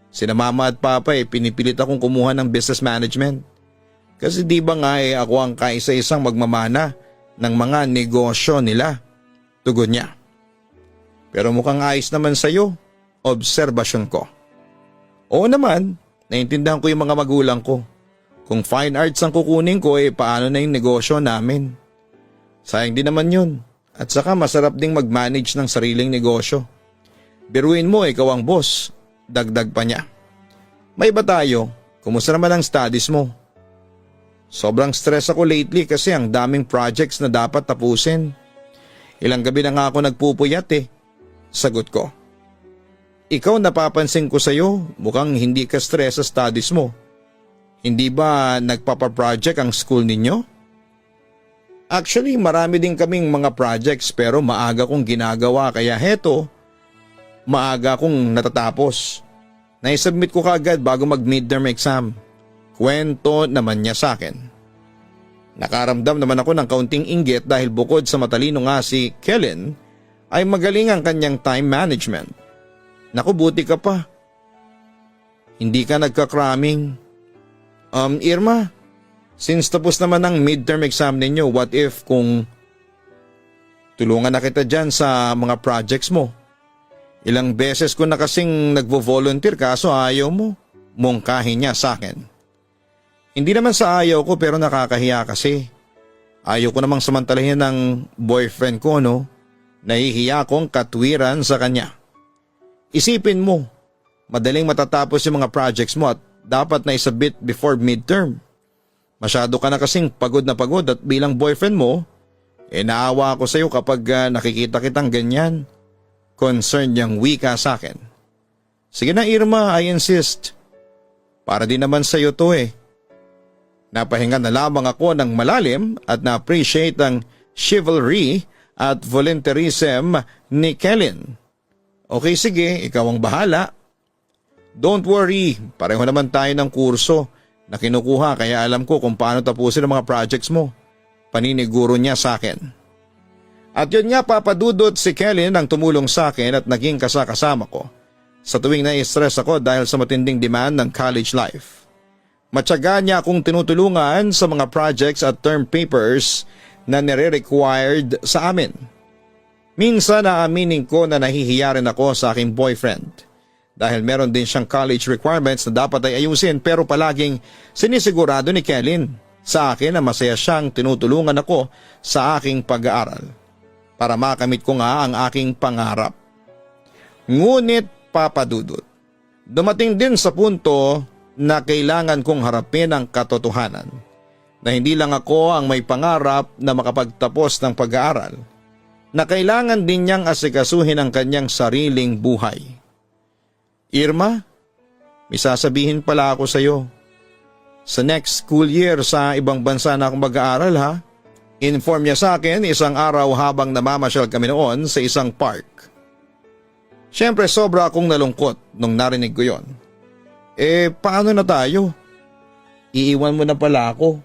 Speaker 1: Sina mama at papa pinipilit akong kumuha ng business management. Kasi di ba nga ako ang kaisa-isang magmamana ng mga negosyo nila. Tugon niya. Pero mukhang ayos naman sa'yo. Obserbasyon ko. Oo naman, naintindihan ko yung mga magulang ko. Kung fine arts ang kukunin ko paano na yung negosyo namin? Sayang din naman yun. At saka masarap ding mag-manage ng sariling negosyo. Biruin mo ikaw ang boss. Dagdag pa niya. May ba tayo? Kumusta naman ang studies mo? Sobrang stress ako lately kasi ang daming projects na dapat tapusin. Ilang gabi na nga ako nagpupuyat Sagot ko. Ikaw napapansin ko sa'yo, mukhang hindi ka stress sa studies mo. Hindi ba nagpapaproject ang school ninyo? Actually, marami din kaming mga projects pero maaga kong ginagawa kaya heto, maaga akong natatapos. Naisubmit ko kaagad bago mag-midterm exam. Kwento naman niya sa akin. Nakaramdam naman ako ng kaunting inggit dahil bukod sa matalino nga si Kellen ay magaling ang kanyang time management. Naku, buti ka pa. Hindi ka nagka-cramming. Irma, since tapos naman ang midterm exam ninyo, what if kung tulungan na kita dyan sa mga projects mo? Ilang beses ko na kasing nagvo-volunteer kaso ayaw mo. Mungkahin niya sa akin. Hindi naman sa ayaw ko pero nakakahiya kasi. Ayaw ko namang samantalahin ng boyfriend ko Nahihiya akong katwiran sa kanya. Isipin mo, madaling matatapos yung mga projects mo at dapat na isubmit before midterm. Masyado ka na kasing pagod at bilang boyfriend mo, naawa ako sa iyo kapag nakikita kitang ganyan. Concerned niyang wika sa akin. Sige na Irma, I insist. Para din naman sa iyo to Napahinga na lamang ako ng malalim at na-appreciate ang chivalry at volunteerism ni Kellen. Okay sige, ikaw ang bahala. Don't worry, pareho naman tayo ng kurso na kinukuha kaya alam ko kung paano tapusin ang mga projects mo. Paniniguro niya sa akin. At yun nga papadudot si Kellen ang tumulong sa akin at naging kasama ko sa tuwing na-stress ako dahil sa matinding demand ng college life. Matyaga niya akong tinutulungan sa mga projects at term papers na nire-required sa amin. Minsan naaminin ko na nahihiya rin ako sa aking boyfriend dahil meron din siyang college requirements na dapat ay ayusin pero palaging sinisigurado ni Kellen sa akin na masaya siyang tinutulungan ako sa aking pag-aaral para makamit ko nga ang aking pangarap. Ngunit papadudot, dumating din sa punto na kailangan kong harapin ang katotohanan na hindi lang ako ang may pangarap na makapagtapos ng pag-aaral, na kailangan din niyang asikasuhin ang kanyang sariling buhay. Irma, may sasabihin pala ako sa iyo. Sa next school year sa ibang bansa na akong mag-aaral ha? Inform niya sa akin isang araw habang namamasyal kami noon sa isang park. Siyempre sobra akong nalungkot nung narinig ko yon. Paano na tayo? Iiwan mo na pala ako.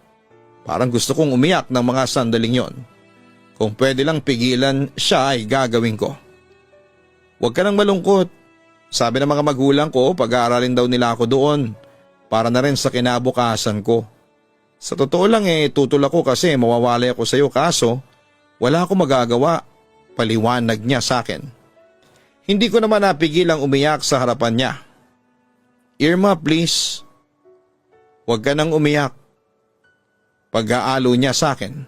Speaker 1: Parang gusto kong umiyak ng mga sandaling yon. Kung pwede lang pigilan siya ay gagawin ko. Huwag ka nang malungkot. Sabi ng mga magulang ko pag-aaralin daw nila ako doon para na rin sa kinabukasan ko. Sa totoo lang tutol ako kasi mawawalay ako sa iyo kaso wala akong magagawa. Paliwanag niya sa akin. Hindi ko naman napigilang umiyak sa harapan niya. Irma please. Huwag ka nang umiyak. Pag-aalo niya sa akin.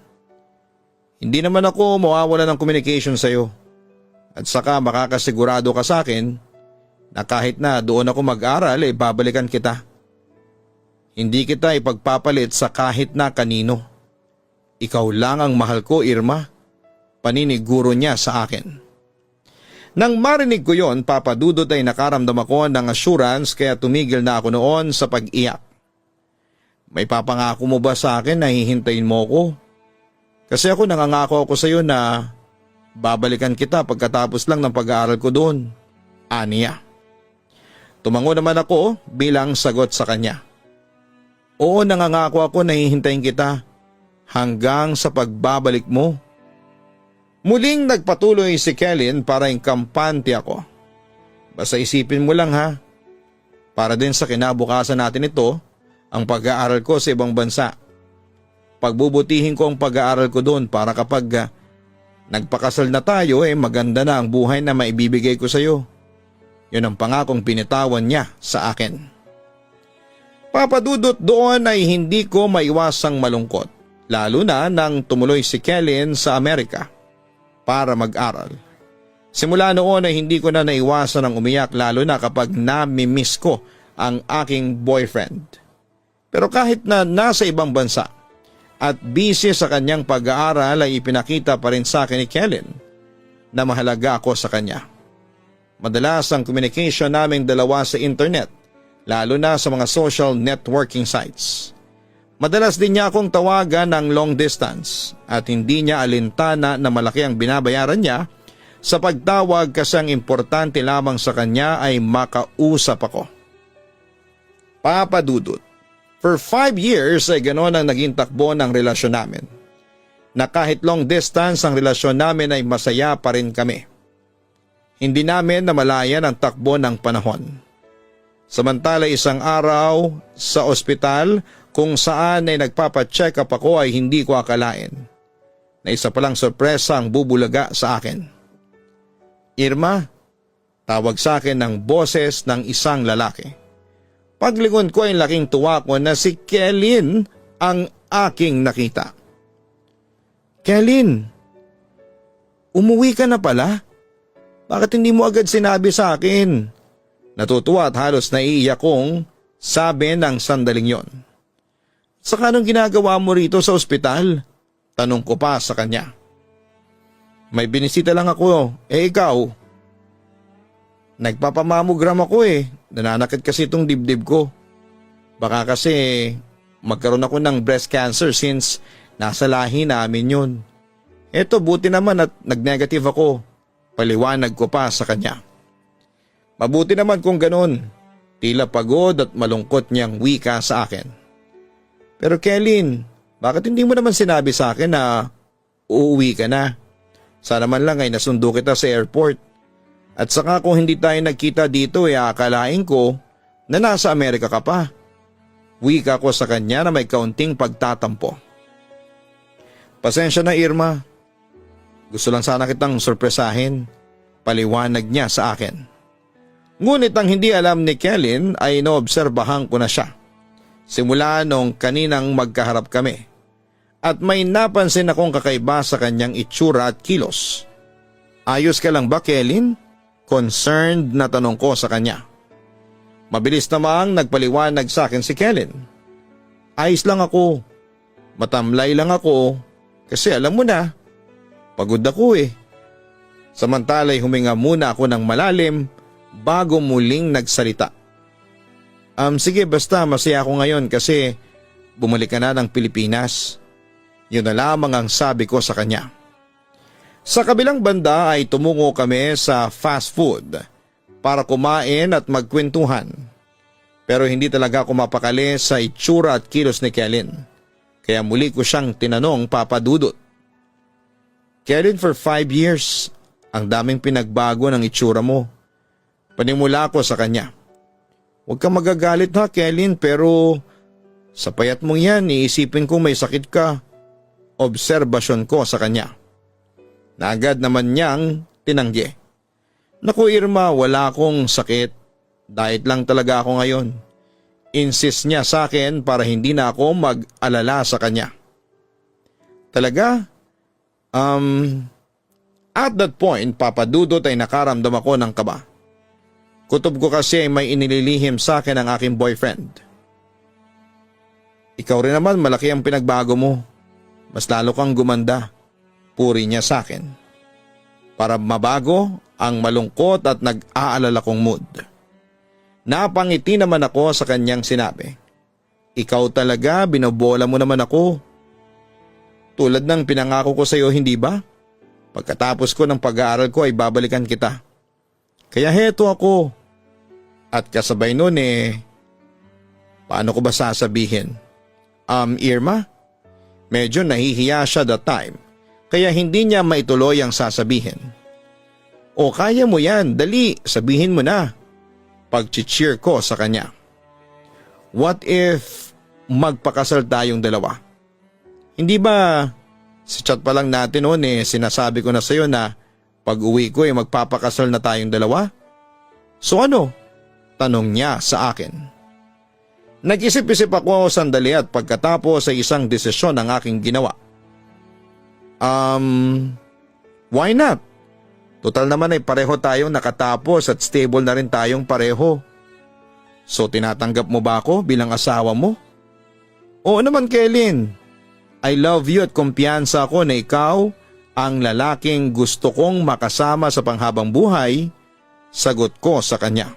Speaker 1: Hindi naman ako mawawala ng communication sa iyo. At saka makakasigurado ka sa akin na kahit na doon ako mag-aral babalikan kita. Hindi kita ipagpapalit sa kahit na kanino. Ikaw lang ang mahal ko Irma. Paniniguro niya sa akin. Nang marinig ko yon papadudot ay nakaramdam ako ng assurance kaya tumigil na ako noon sa pag-iyak. May papangako mo ba sa akin na hihintayin mo ko? Kasi ako nangangako ako sa iyo na babalikan kita pagkatapos lang ng pag-aaral ko doon. Aniya. Tumango naman ako bilang sagot sa kanya. Oo, nangangako ako na hihintayin kita hanggang sa pagbabalik mo. Muling nagpatuloy si Kellen para ingkampante ako. Basta isipin mo lang ha. Para din sa kinabukasan natin ito, ang pag-aaral ko sa ibang bansa. Pagbubutihin ko ang pag-aaral ko doon para kapag nagpakasal na tayo maganda na ang buhay na maibibigay ko sa iyo. Yun ang pangakong binitawan niya sa akin. Papadudot, doon ay hindi ko maiwasang malungkot, lalo na nang tumuloy si Kellen sa Amerika para mag-aral. Simula noon ay hindi ko na naiwasan ang umiyak, lalo na kapag nami-miss ko ang aking boyfriend. Pero kahit na nasa ibang bansa at busy sa kanyang pag-aaral ay ipinakita pa rin sa akin ni Kellen na mahalaga ako sa kanya. Madalas ang communication naming dalawa sa internet, lalo na sa mga social networking sites. Madalas din niya akong tawagan ng long distance at hindi niya alintana na malaki ang binabayaran niya sa pagtawag kasi ang importante lamang sa kanya ay makausap ako. Papadudot, for 5 years ay ganoon ang naging takbo ng relasyon namin. Na kahit long distance ang relasyon namin ay masaya pa rin kami. Hindi namin namalayan ang takbo ng panahon. Samantala isang araw sa ospital kung saan ay nagpapacheck up ako ay hindi ko akalain na isa palang sorpresa ang bubulaga sa akin. Irma, tawag sa akin ng boses ng isang lalaki. Paglingon ko ay laking tuwa ko na si Kellen ang aking nakita. Kellen, umuwi ka na pala? Bakit hindi mo agad sinabi sa akin? Natutuwa at halos naiiyak kong sabi ng sandaling yon. Saka anong ginagawa mo rito sa ospital? Tanong ko pa sa kanya. May binisita lang ako, ikaw? Nagpapamamogram ako nananakit kasi itong dibdib ko. Baka kasi magkaroon ako ng breast cancer since nasa lahi namin yun. Eto buti naman at nag-negative ako, paliwanag ko pa sa kanya. Mabuti naman kung ganun, tila pagod at malungkot niyang wika sa akin. Pero Kellen, bakit hindi mo naman sinabi sa akin na uuwi ka na? Sana man lang ay nasundo kita sa airport. At saka kung hindi tayo nagkita dito akalain ko na nasa Amerika ka pa. Wika ko sa kanya na may kaunting pagtatampo. Pasensya na Irma. Gusto lang sana kitang sorpresahin. Paliwanag niya sa akin. Ngunit ang hindi alam ni Kellen ay noobserbahan ko na siya. Simula nung kaninang magkaharap kami. At may napansin akong kakaiba sa kanyang itsura at kilos. Ayos ka lang ba Kellen? Concerned na tanong ko sa kanya. Mabilis namang nagpaliwanag sa akin si Kellen. Ayos lang ako. Matamlay lang ako kasi alam mo na, pagod ako Samantala'y huminga muna ako ng malalim bago muling nagsalita. Sige basta masaya ako ngayon kasi bumalik ka na ng Pilipinas. Yun na lamang ang sabi ko sa kanya. Sa kabilang banda ay tumungo kami sa fast food para kumain at magkwentuhan. Pero hindi talaga ako mapakali sa itsura at kilos ni Kellen. Kaya muli ko siyang tinanong Papadudot. Kellen, for 5 years, ang daming pinagbago ng itsura mo. Panimula ko sa kanya. Huwag kang magagalit ha Kellen, pero sa payat mong yan iisipin ko may sakit ka. Obserbasyon ko sa kanya. Na agad naman niyang tinanggi. Naku Irma, wala akong sakit. Diet lang talaga ako ngayon. Insist niya sa akin para hindi na ako mag-alala sa kanya. Talaga? At that point, Papadudot ay nakaramdam ako ng kaba. Kutob ko kasi may inililihim sa akin ang aking boyfriend. Ikaw rin naman malaki ang pinagbago mo. Mas lalo kang gumanda, puri niya sa akin. Para mabago ang malungkot at nag-aalala kong mood. Napangiti naman ako sa kanyang sinabi. Ikaw talaga, binobola mo naman ako. Tulad ng pinangako ko sa iyo, hindi ba? Pagkatapos ko ng pag-aaral ko ay babalikan kita. Kaya heto ako. At kasabay nun paano ko ba sasabihin? Irma? Medyo nahihiya siya that time, kaya hindi niya maituloy ang sasabihin. O kaya mo yan, dali, sabihin mo na. pag-cheer ko sa kanya. What if magpakasal tayong dalawa? Hindi ba sa chat pa lang natin noon sinasabi ko na sa'yo na pag uwi ko magpapakasal na tayong dalawa? So ano? Tanong niya sa akin. Nag-isip-isip ako sandali at pagkatapos sa isang desisyon ang aking ginawa. Why not? Total naman pareho tayong nakatapos at stable na rin tayong pareho. So tinatanggap mo ba ako bilang asawa mo? Oo naman, Kellen. I love you at kumpiyansa ako na ikaw ang lalaking gusto kong makasama sa panghabang buhay, sagot ko sa kanya.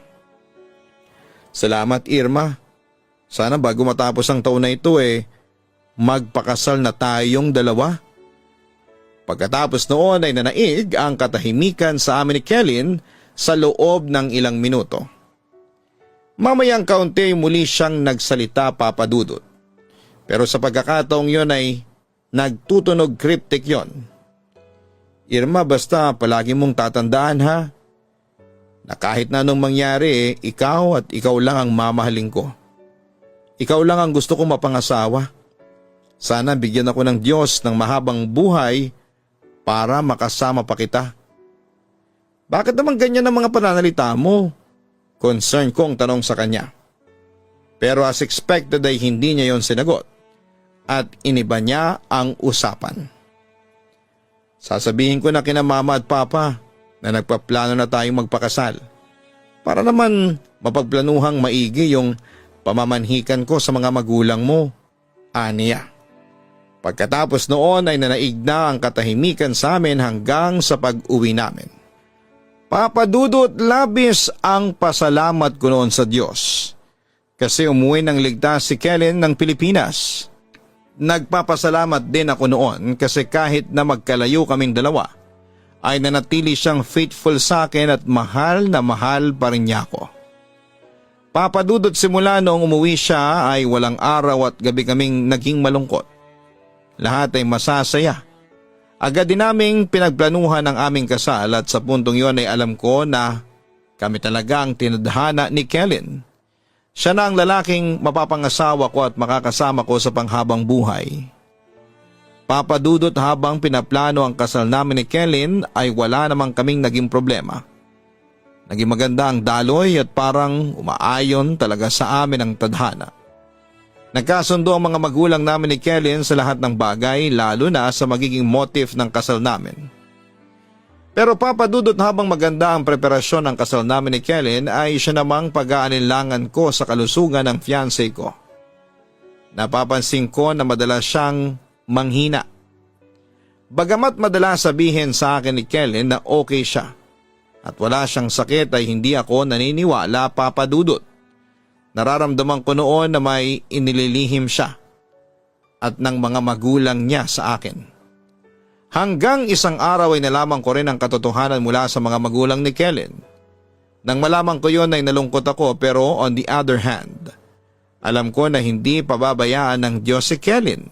Speaker 1: Salamat, Irma. Sana bago matapos ang taon na ito magpakasal na tayong dalawa. Pagkatapos noon ay nanaig ang katahimikan sa amin ni Kellen sa loob ng ilang minuto. Mamayang kaunti muli siyang nagsalita, Papa Dudut. Pero sa pagkakataong yon ay nagtutunog cryptic yon. Irma, basta palagi mong tatandaan ha, na kahit na anong mangyari ikaw at ikaw lang ang mamahalin ko. Ikaw lang ang gusto kong mapangasawa. Sana bigyan ako ng Diyos ng mahabang buhay para makasama pa kita. Bakit naman ganyan ang mga pananalita mo? Concern kong tanong sa kanya. Pero as expected ay hindi niya yon sinagot at iniba niya ang usapan. Sasabihin ko na kina Mama at Papa na nagpaplano na tayong magpakasal para naman mapagplanuhang maigi yung pamamanhikan ko sa mga magulang mo, aniya. Pagkatapos noon ay nanaig na ang katahimikan sa amin hanggang sa pag-uwi namin. Papa Dudut, labis ang pasalamat ko noon sa Diyos kasi umuwi ng ligtas si Kellen ng Pilipinas. Nagpapasalamat din ako noon kasi kahit na magkalayo kaming dalawa ay nanatili siyang faithful sa akin at mahal na mahal pa rin niya ako. Papa Dudut, simula noong umuwi siya ay walang araw at gabi kaming naging malungkot. Lahat ay masasaya. Agad din naming pinagplanuhan ang aming kasal at sa puntong yon ay alam ko na kami talaga ang tinadhana ni Kellen. Siya na ang lalaking mapapangasawa ko at makakasama ko sa panghabang buhay. Papa Dudut, habang pinaplano ang kasal namin ni Kellen ay wala namang kaming naging problema. Naging maganda ang daloy at parang umaayon talaga sa amin ang tadhana. Nagkasundo ang mga magulang namin ni Kellen sa lahat ng bagay, lalo na sa magiging motif ng kasal namin. Pero Papa Dudut, habang maganda ang preparasyon ng kasal namin ni Kellen ay siya namang pag-aalinlangan ko sa kalusugan ng fiancé ko. Napapansin ko na madalas siyang manghina. Bagamat madalas sabihin sa akin ni Kellen na okay siya at wala siyang sakit ay hindi ako naniniwala, Papa Dudut. Nararamdaman ko noon na may inililihim siya at ng mga magulang niya sa akin. Hanggang isang araw ay nalaman ko rin ang katotohanan mula sa mga magulang ni Kellen. Nang malaman ko yon ay nalungkot ako, pero on the other hand, alam ko na hindi pababayaan ng Diyos si Kellen.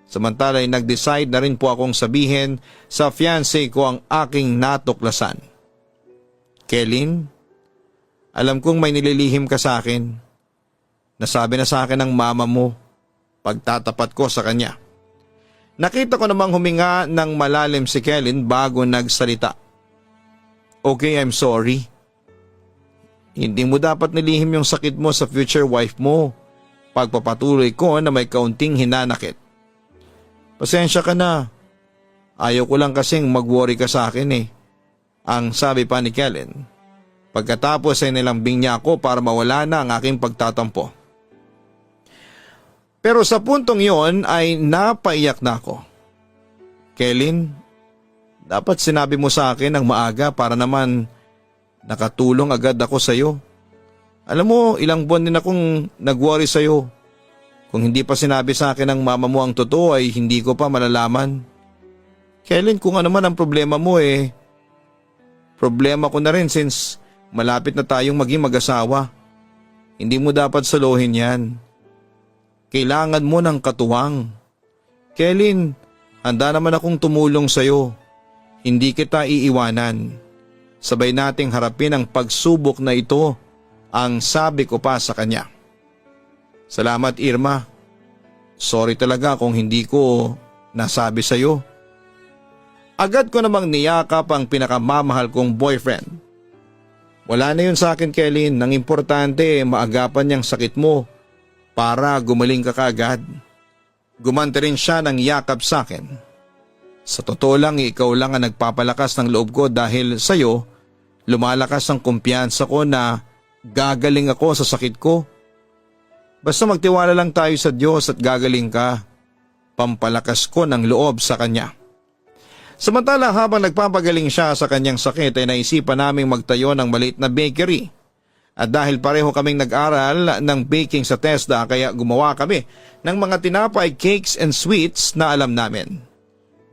Speaker 1: Samantala ay nag-decide na rin po akong sabihin sa fiancé ko ang aking natuklasan. Kellen, alam kong may nililihim ka sa akin. Nasabi na sa akin ng mama mo pagtatapat ko sa kanya. Nakita ko namang huminga ng malalim si Kellen bago nagsalita. Okay, I'm sorry. Hindi mo dapat nilihim yung sakit mo sa future wife mo. Pagpapatuloy ko na may kaunting hinanakit. Pasensya ka na. Ayaw ko lang kasing mag-worry ka sa akin Ang sabi pa ni Kellen. Pagkatapos ay nilambing niya ako para mawala na ang aking pagtatampo. Pero sa puntong yon ay napaiyak na ako. Kellen, dapat sinabi mo sa akin ng maaga para naman nakatulong agad ako sa iyo. Alam mo, ilang buwan din akong nag-worry sa iyo. Kung hindi pa sinabi sa akin ng mama mo ang totoo ay hindi ko pa malalaman. Kellen, kung ano man ang problema mo problema ko na rin since malapit na tayong maging mag-asawa. Hindi mo dapat saluhin yan. Kailangan mo ng katuwang. Kellen, handa naman akong tumulong sa'yo. Hindi kita iiwanan. Sabay nating harapin ang pagsubok na ito ang sabi ko pa sa kanya. Salamat Irma. Sorry talaga kung hindi ko nasabi sa iyo. Agad ko namang niyakap ang pinakamamahal kong boyfriend. Wala na yun sa akin Kelly, nang importante maagapan niyang sakit mo para gumaling ka kaagad. Gumanti rin siya ng yakap sa akin. Sa totoo lang ikaw lang ang nagpapalakas ng loob ko dahil sa iyo lumalakas ang kumpiyansa ko na gagaling ako sa sakit ko. Basta magtiwala lang tayo sa Diyos at gagaling ka. Pampalakas ko ng loob sa kanya. Samantala habang nagpapagaling siya sa kanyang sakit ay naisipan naming magtayo ng maliit na bakery. At dahil pareho kaming nag-aral ng baking sa TESDA kaya gumawa kami ng mga tinapay, cakes and sweets na alam namin.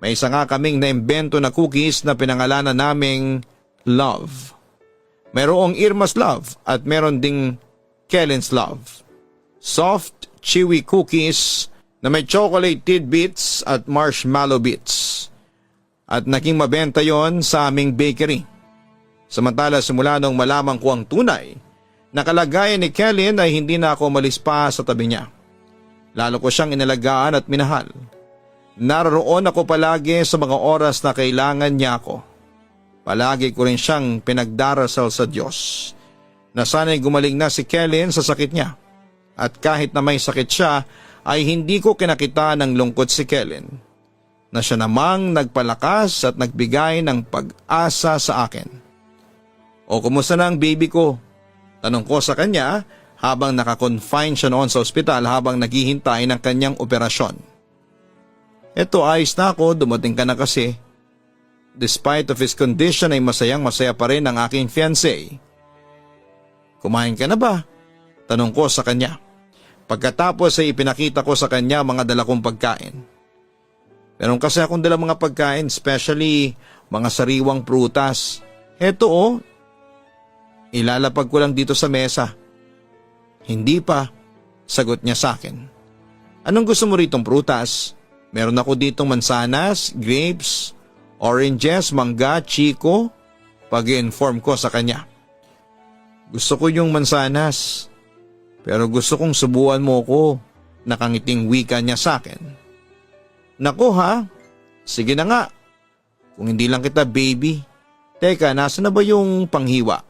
Speaker 1: May isa nga kaming naimbento na cookies na pinangalanan naming Love. Mayroong Irma's Love at meron ding Kellen's Love. Soft, chewy cookies na may chocolate tidbits at marshmallow bits. At naging mabenta yon sa aming bakery. Samantala simula nung malaman ko ang tunay, nakalagayan ni Kellen ay hindi na ako umalis pa sa tabi niya. Lalo ko siyang inalagaan at minahal. Naroon ako palagi sa mga oras na kailangan niya ako. Palagi ko rin siyang pinagdarasal sa Diyos na sana'y gumaling na si Kellen sa sakit niya. At kahit na may sakit siya ay hindi ko kinakita ng lungkot si Kellen. Na siya namang nagpalakas at nagbigay ng pag-asa sa akin. O kumusta na ang baby ko? Tanong ko sa kanya habang nakakonfine siya noon sa ospital habang naghihintay ng kanyang operasyon. Eto ayos na ako, dumating ka na kasi. Despite of his condition ay masayang masaya pa rin ang aking fiancé. Kumain ka na ba? Tanong ko sa kanya. Pagkatapos ay ipinakita ko sa kanya mga dala kong pagkain. Meron kasi akong dala mga pagkain, especially mga sariwang prutas. Heto ilalapag ko lang dito sa mesa. Hindi pa, sagot niya sa akin. Anong gusto mo ritong prutas? Meron ako ditong mansanas, grapes, oranges, mangga, chiko. Pag-inform ko sa kanya. Gusto ko yung mansanas, pero gusto kong subuan mo ko, nakangiting wika niya sa akin. Naku ha, sige na nga. Kung hindi lang kita baby. Teka, nasa na ba yung panghiwa?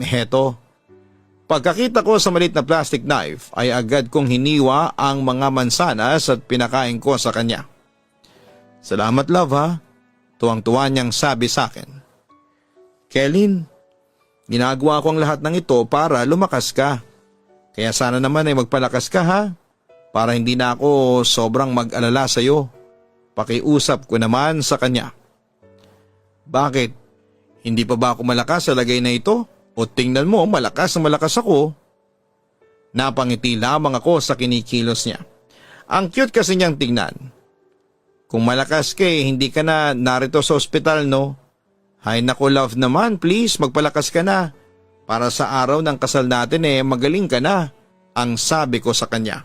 Speaker 1: Heto. Pagkakita ko sa maliit na plastic knife ay agad kong hiniwa ang mga mansanas at pinakain ko sa kanya. Salamat love ha, tuwang-tuwa niyang sabi sa akin. Kellen, ginagawa ko ang lahat ng ito para lumakas ka. Kaya sana naman ay magpalakas ka ha. Para hindi na ako sobrang mag-alala sa iyo. Pakiusap ko naman sa kanya. Bakit? Hindi pa ba ako malakas sa lagay na ito? O tingnan mo, malakas na malakas ako. Napangiti lamang ako sa kinikilos niya. Ang cute kasi niyang tingnan. Kung malakas ka hindi ka na narito sa ospital no? Hay naku love naman, please magpalakas ka na. Para sa araw ng kasal natin magaling ka na. Ang sabi ko sa kanya.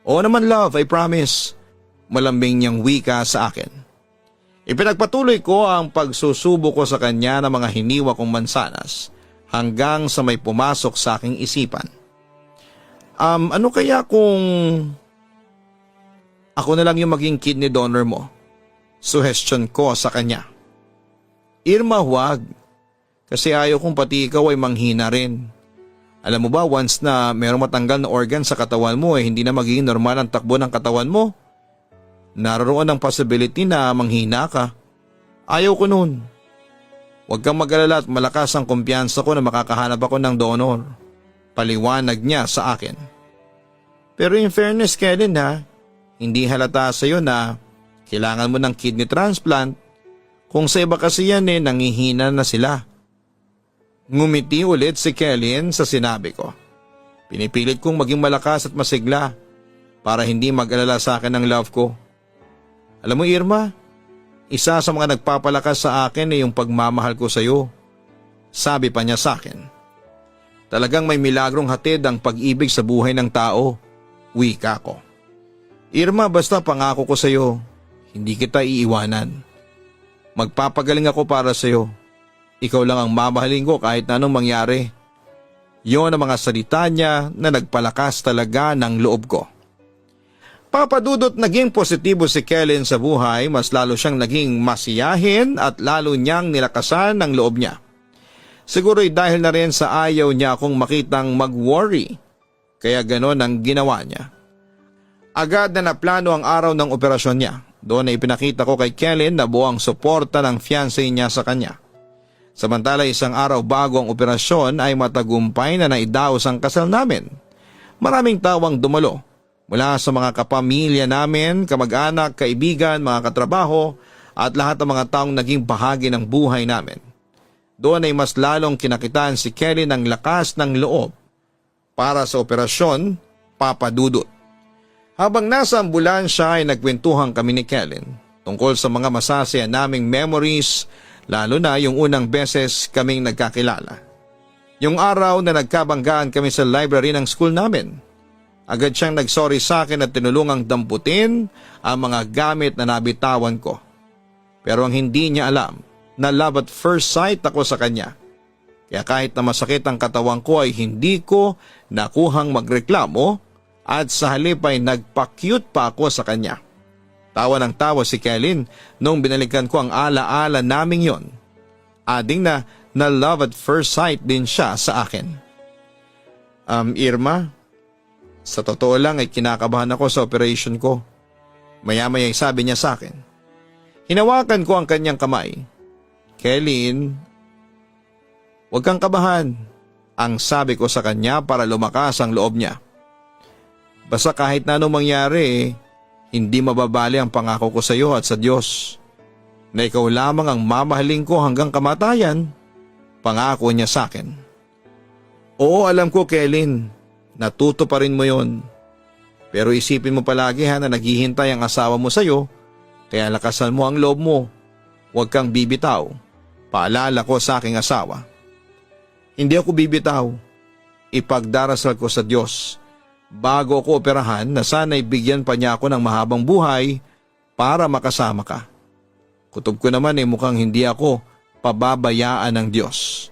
Speaker 1: Oo naman love, I promise. Malambing niyang wika sa akin. Ipinagpatuloy ko ang pagsusubo ko sa kanya ng mga hiniwa kong mansanas hanggang sa may pumasok sa aking isipan. Ano kaya kung ako na lang yung maging kidney donor mo? Suggestion ko sa kanya. Irma, huwag. Kasi ayaw kong pati ikaw ay manghina rin. Alam mo ba, once na mayroong matanggal na organ sa katawan mo hindi na magiging normal ang takbo ng katawan mo. Naroon ang possibility na manghina ka. Ayaw ko noon. Huwag kang mag-alala at malakas ang kumpiyansa ko na makakahanap ako ng donor. Paliwanag niya sa akin. Pero in fairness Kellen hindi halata sa iyo na kailangan mo ng kidney transplant. Kung sa iba kasi yan nangihina na sila. Ngumiti ulit si Kellen sa sinabi ko. Pinipilit kong maging malakas at masigla para hindi mag-alala sa akin ng love ko. Alam mo Irma, isa sa mga nagpapalakas sa akin ay yung pagmamahal ko sa iyo. Sabi pa niya sa akin. Talagang may milagrong hatid ang pag-ibig sa buhay ng tao. Wika ko. Irma, basta pangako ko sa iyo, hindi kita iiwanan. Magpapagaling ako para sa iyo. Ikaw lang ang mamahalin ko kahit na anong mangyari. Yon ang mga salita niya na nagpalakas talaga ng loob ko. Papa Dudut, naging positibo si Kellen sa buhay, mas lalo siyang naging masiyahin at lalo niyang nilakasan ng loob niya. Siguro'y dahil na rin sa ayaw niya akong makitang mag-worry, kaya ganon ang ginawa niya. Agad na naplano ang araw ng operasyon niya. Doon ay ipinakita ko kay Kellen na buwang suporta ng fiancé niya sa kanya. Samantala isang araw bago ang operasyon ay matagumpay na naidaos ang kasal namin. Maraming tawang dumalo mula sa mga kapamilya namin, kamag-anak, kaibigan, mga katrabaho at lahat ng mga taong naging bahagi ng buhay namin. Doon ay mas lalong kinakitaan si Kelly ng lakas ng loob para sa operasyon Papa Dudut. Habang nasa ambulansya ay nagkwentuhan kami ni Kellen tungkol sa mga masasaya naming memories, lalo na yung unang beses kaming nagkakilala. Yung araw na nagkabanggaan kami sa library ng school namin. Agad siyang nagsorry sa akin at tinulungang damputin ang mga gamit na nabitawan ko. Pero ang hindi niya alam, na love at first sight ako sa kanya. Kaya kahit na masakit ang katawan ko ay hindi ko nakuhang magreklamo at sa halip ay nagpa-cute pa ako sa kanya. Tawa ng tawa si Kellen nung binalikan ko ang alaala naming yon. Ading na love at first sight din siya sa akin. Irma, sa totoo lang ay kinakabahan ako sa operation ko. Maya-maya ay sabi niya sa akin. Hinawakan ko ang kanyang kamay. Kellen, huwag kang kabahan, ang sabi ko sa kanya para lumakas ang loob niya. Basta kahit na anong mangyari, hindi mababali ang pangako ko sa iyo at sa Diyos na ikaw lamang ang mamahalin ko hanggang kamatayan, pangako niya sa akin. Oo, alam ko Kellen, natutuparin mo yon. Pero isipin mo palagi na naghihintay ang asawa mo sa iyo, kaya lakasan mo ang loob mo, huwag kang bibitaw. Paalala ko sa aking asawa. Hindi ako bibitaw. Ipagdarasal ko sa Diyos bago ako operahan na sana'y bigyan pa niya ako ng mahabang buhay para makasama ka. Kutob ko naman mukhang hindi ako pababayaan ng Diyos.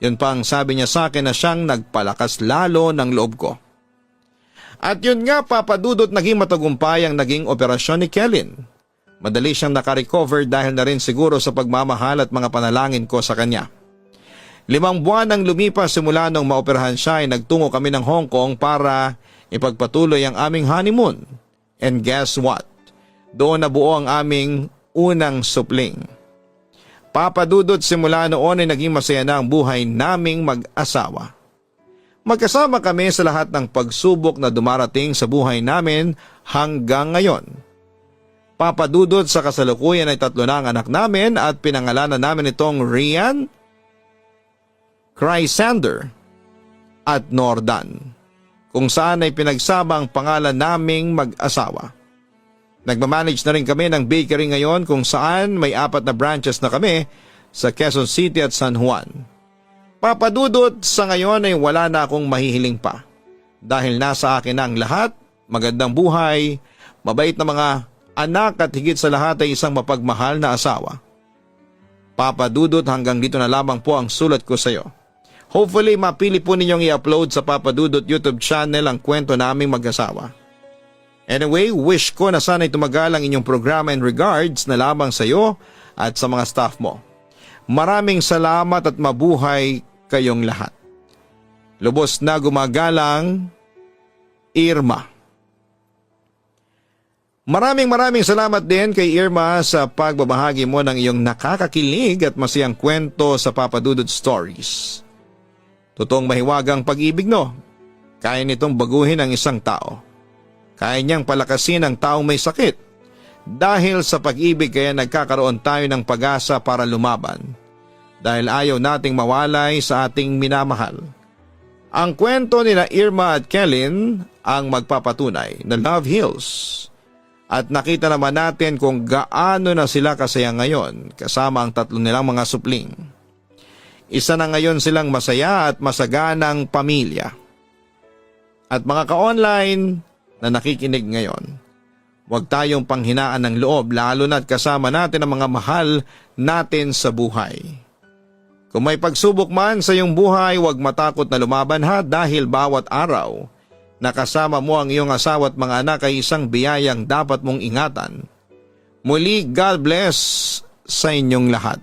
Speaker 1: Yun pa ang sabi niya sa akin na siyang nagpalakas lalo ng loob ko. At yun nga Papa Dudut, naging matagumpay ang naging operasyon ni Kellen. Madali siyang nakarecover dahil na rin siguro sa pagmamahal at mga panalangin ko sa kanya. 5 buwan ang lumipas simula nung maoperahan siya ay nagtungo kami ng Hong Kong para ipagpatuloy ang aming honeymoon. And guess what? Doon nabuo ang aming unang supling. Papa Dudut, simula noon ay naging masaya na ang buhay naming mag-asawa. Magkasama kami sa lahat ng pagsubok na dumarating sa buhay namin hanggang ngayon. Papa Dudut, sa kasalukuyan ay 3 na ang anak namin at pinangalanan namin itong Rian, Chrysander at Nordan, kung saan ay pinagsama ang pangalan naming mag-asawa. Nagmamanage na rin kami ng bakery ngayon kung saan may 4 na branches na kami sa Quezon City at San Juan. Papa Dudut, sa ngayon ay wala na akong mahihiling pa dahil nasa akin na ang lahat, magandang buhay, mabait na mga anak at higit sa lahat ay isang mapagmahal na asawa. Papa Dudut, hanggang dito na lamang po ang sulat ko sa iyo. Hopefully mapili po ninyong i-upload sa Papa Dudut YouTube channel ang kwento naming mag-asawa. Anyway, wish ko na sana'y tumagal ang inyong programa and regards na lamang sa iyo at sa mga staff mo. Maraming salamat at mabuhay kayong lahat. Lubos na gumagalang, Irma. Maraming salamat din kay Irma sa pagbabahagi mo ng iyong nakakakilig at masayang kwento sa Papa Dudut Stories. Totoong mahiwagang pag-ibig, no? Kaya nitong baguhin ang isang tao. Kaya niyang palakasin ang taong may sakit. Dahil sa pag-ibig kaya nagkakaroon tayo ng pag-asa para lumaban. Dahil ayaw nating mawalay sa ating minamahal. Ang kwento nila Irma at Kellen ang magpapatunay na love heals. At nakita naman natin kung gaano na sila kasaya ngayon kasama ang 3 nilang mga supling. Isa na ngayon silang masaya at masaganang pamilya. At mga ka-online na nakikinig ngayon, huwag tayong panghinaan ng loob lalo na't kasama natin ang mga mahal natin sa buhay. Kung may pagsubok man sa iyong buhay, huwag matakot na lumaban ha dahil bawat araw nakasama mo ang iyong asawa at mga anak ay isang biyayang dapat mong ingatan. Muli, God bless sa inyong lahat.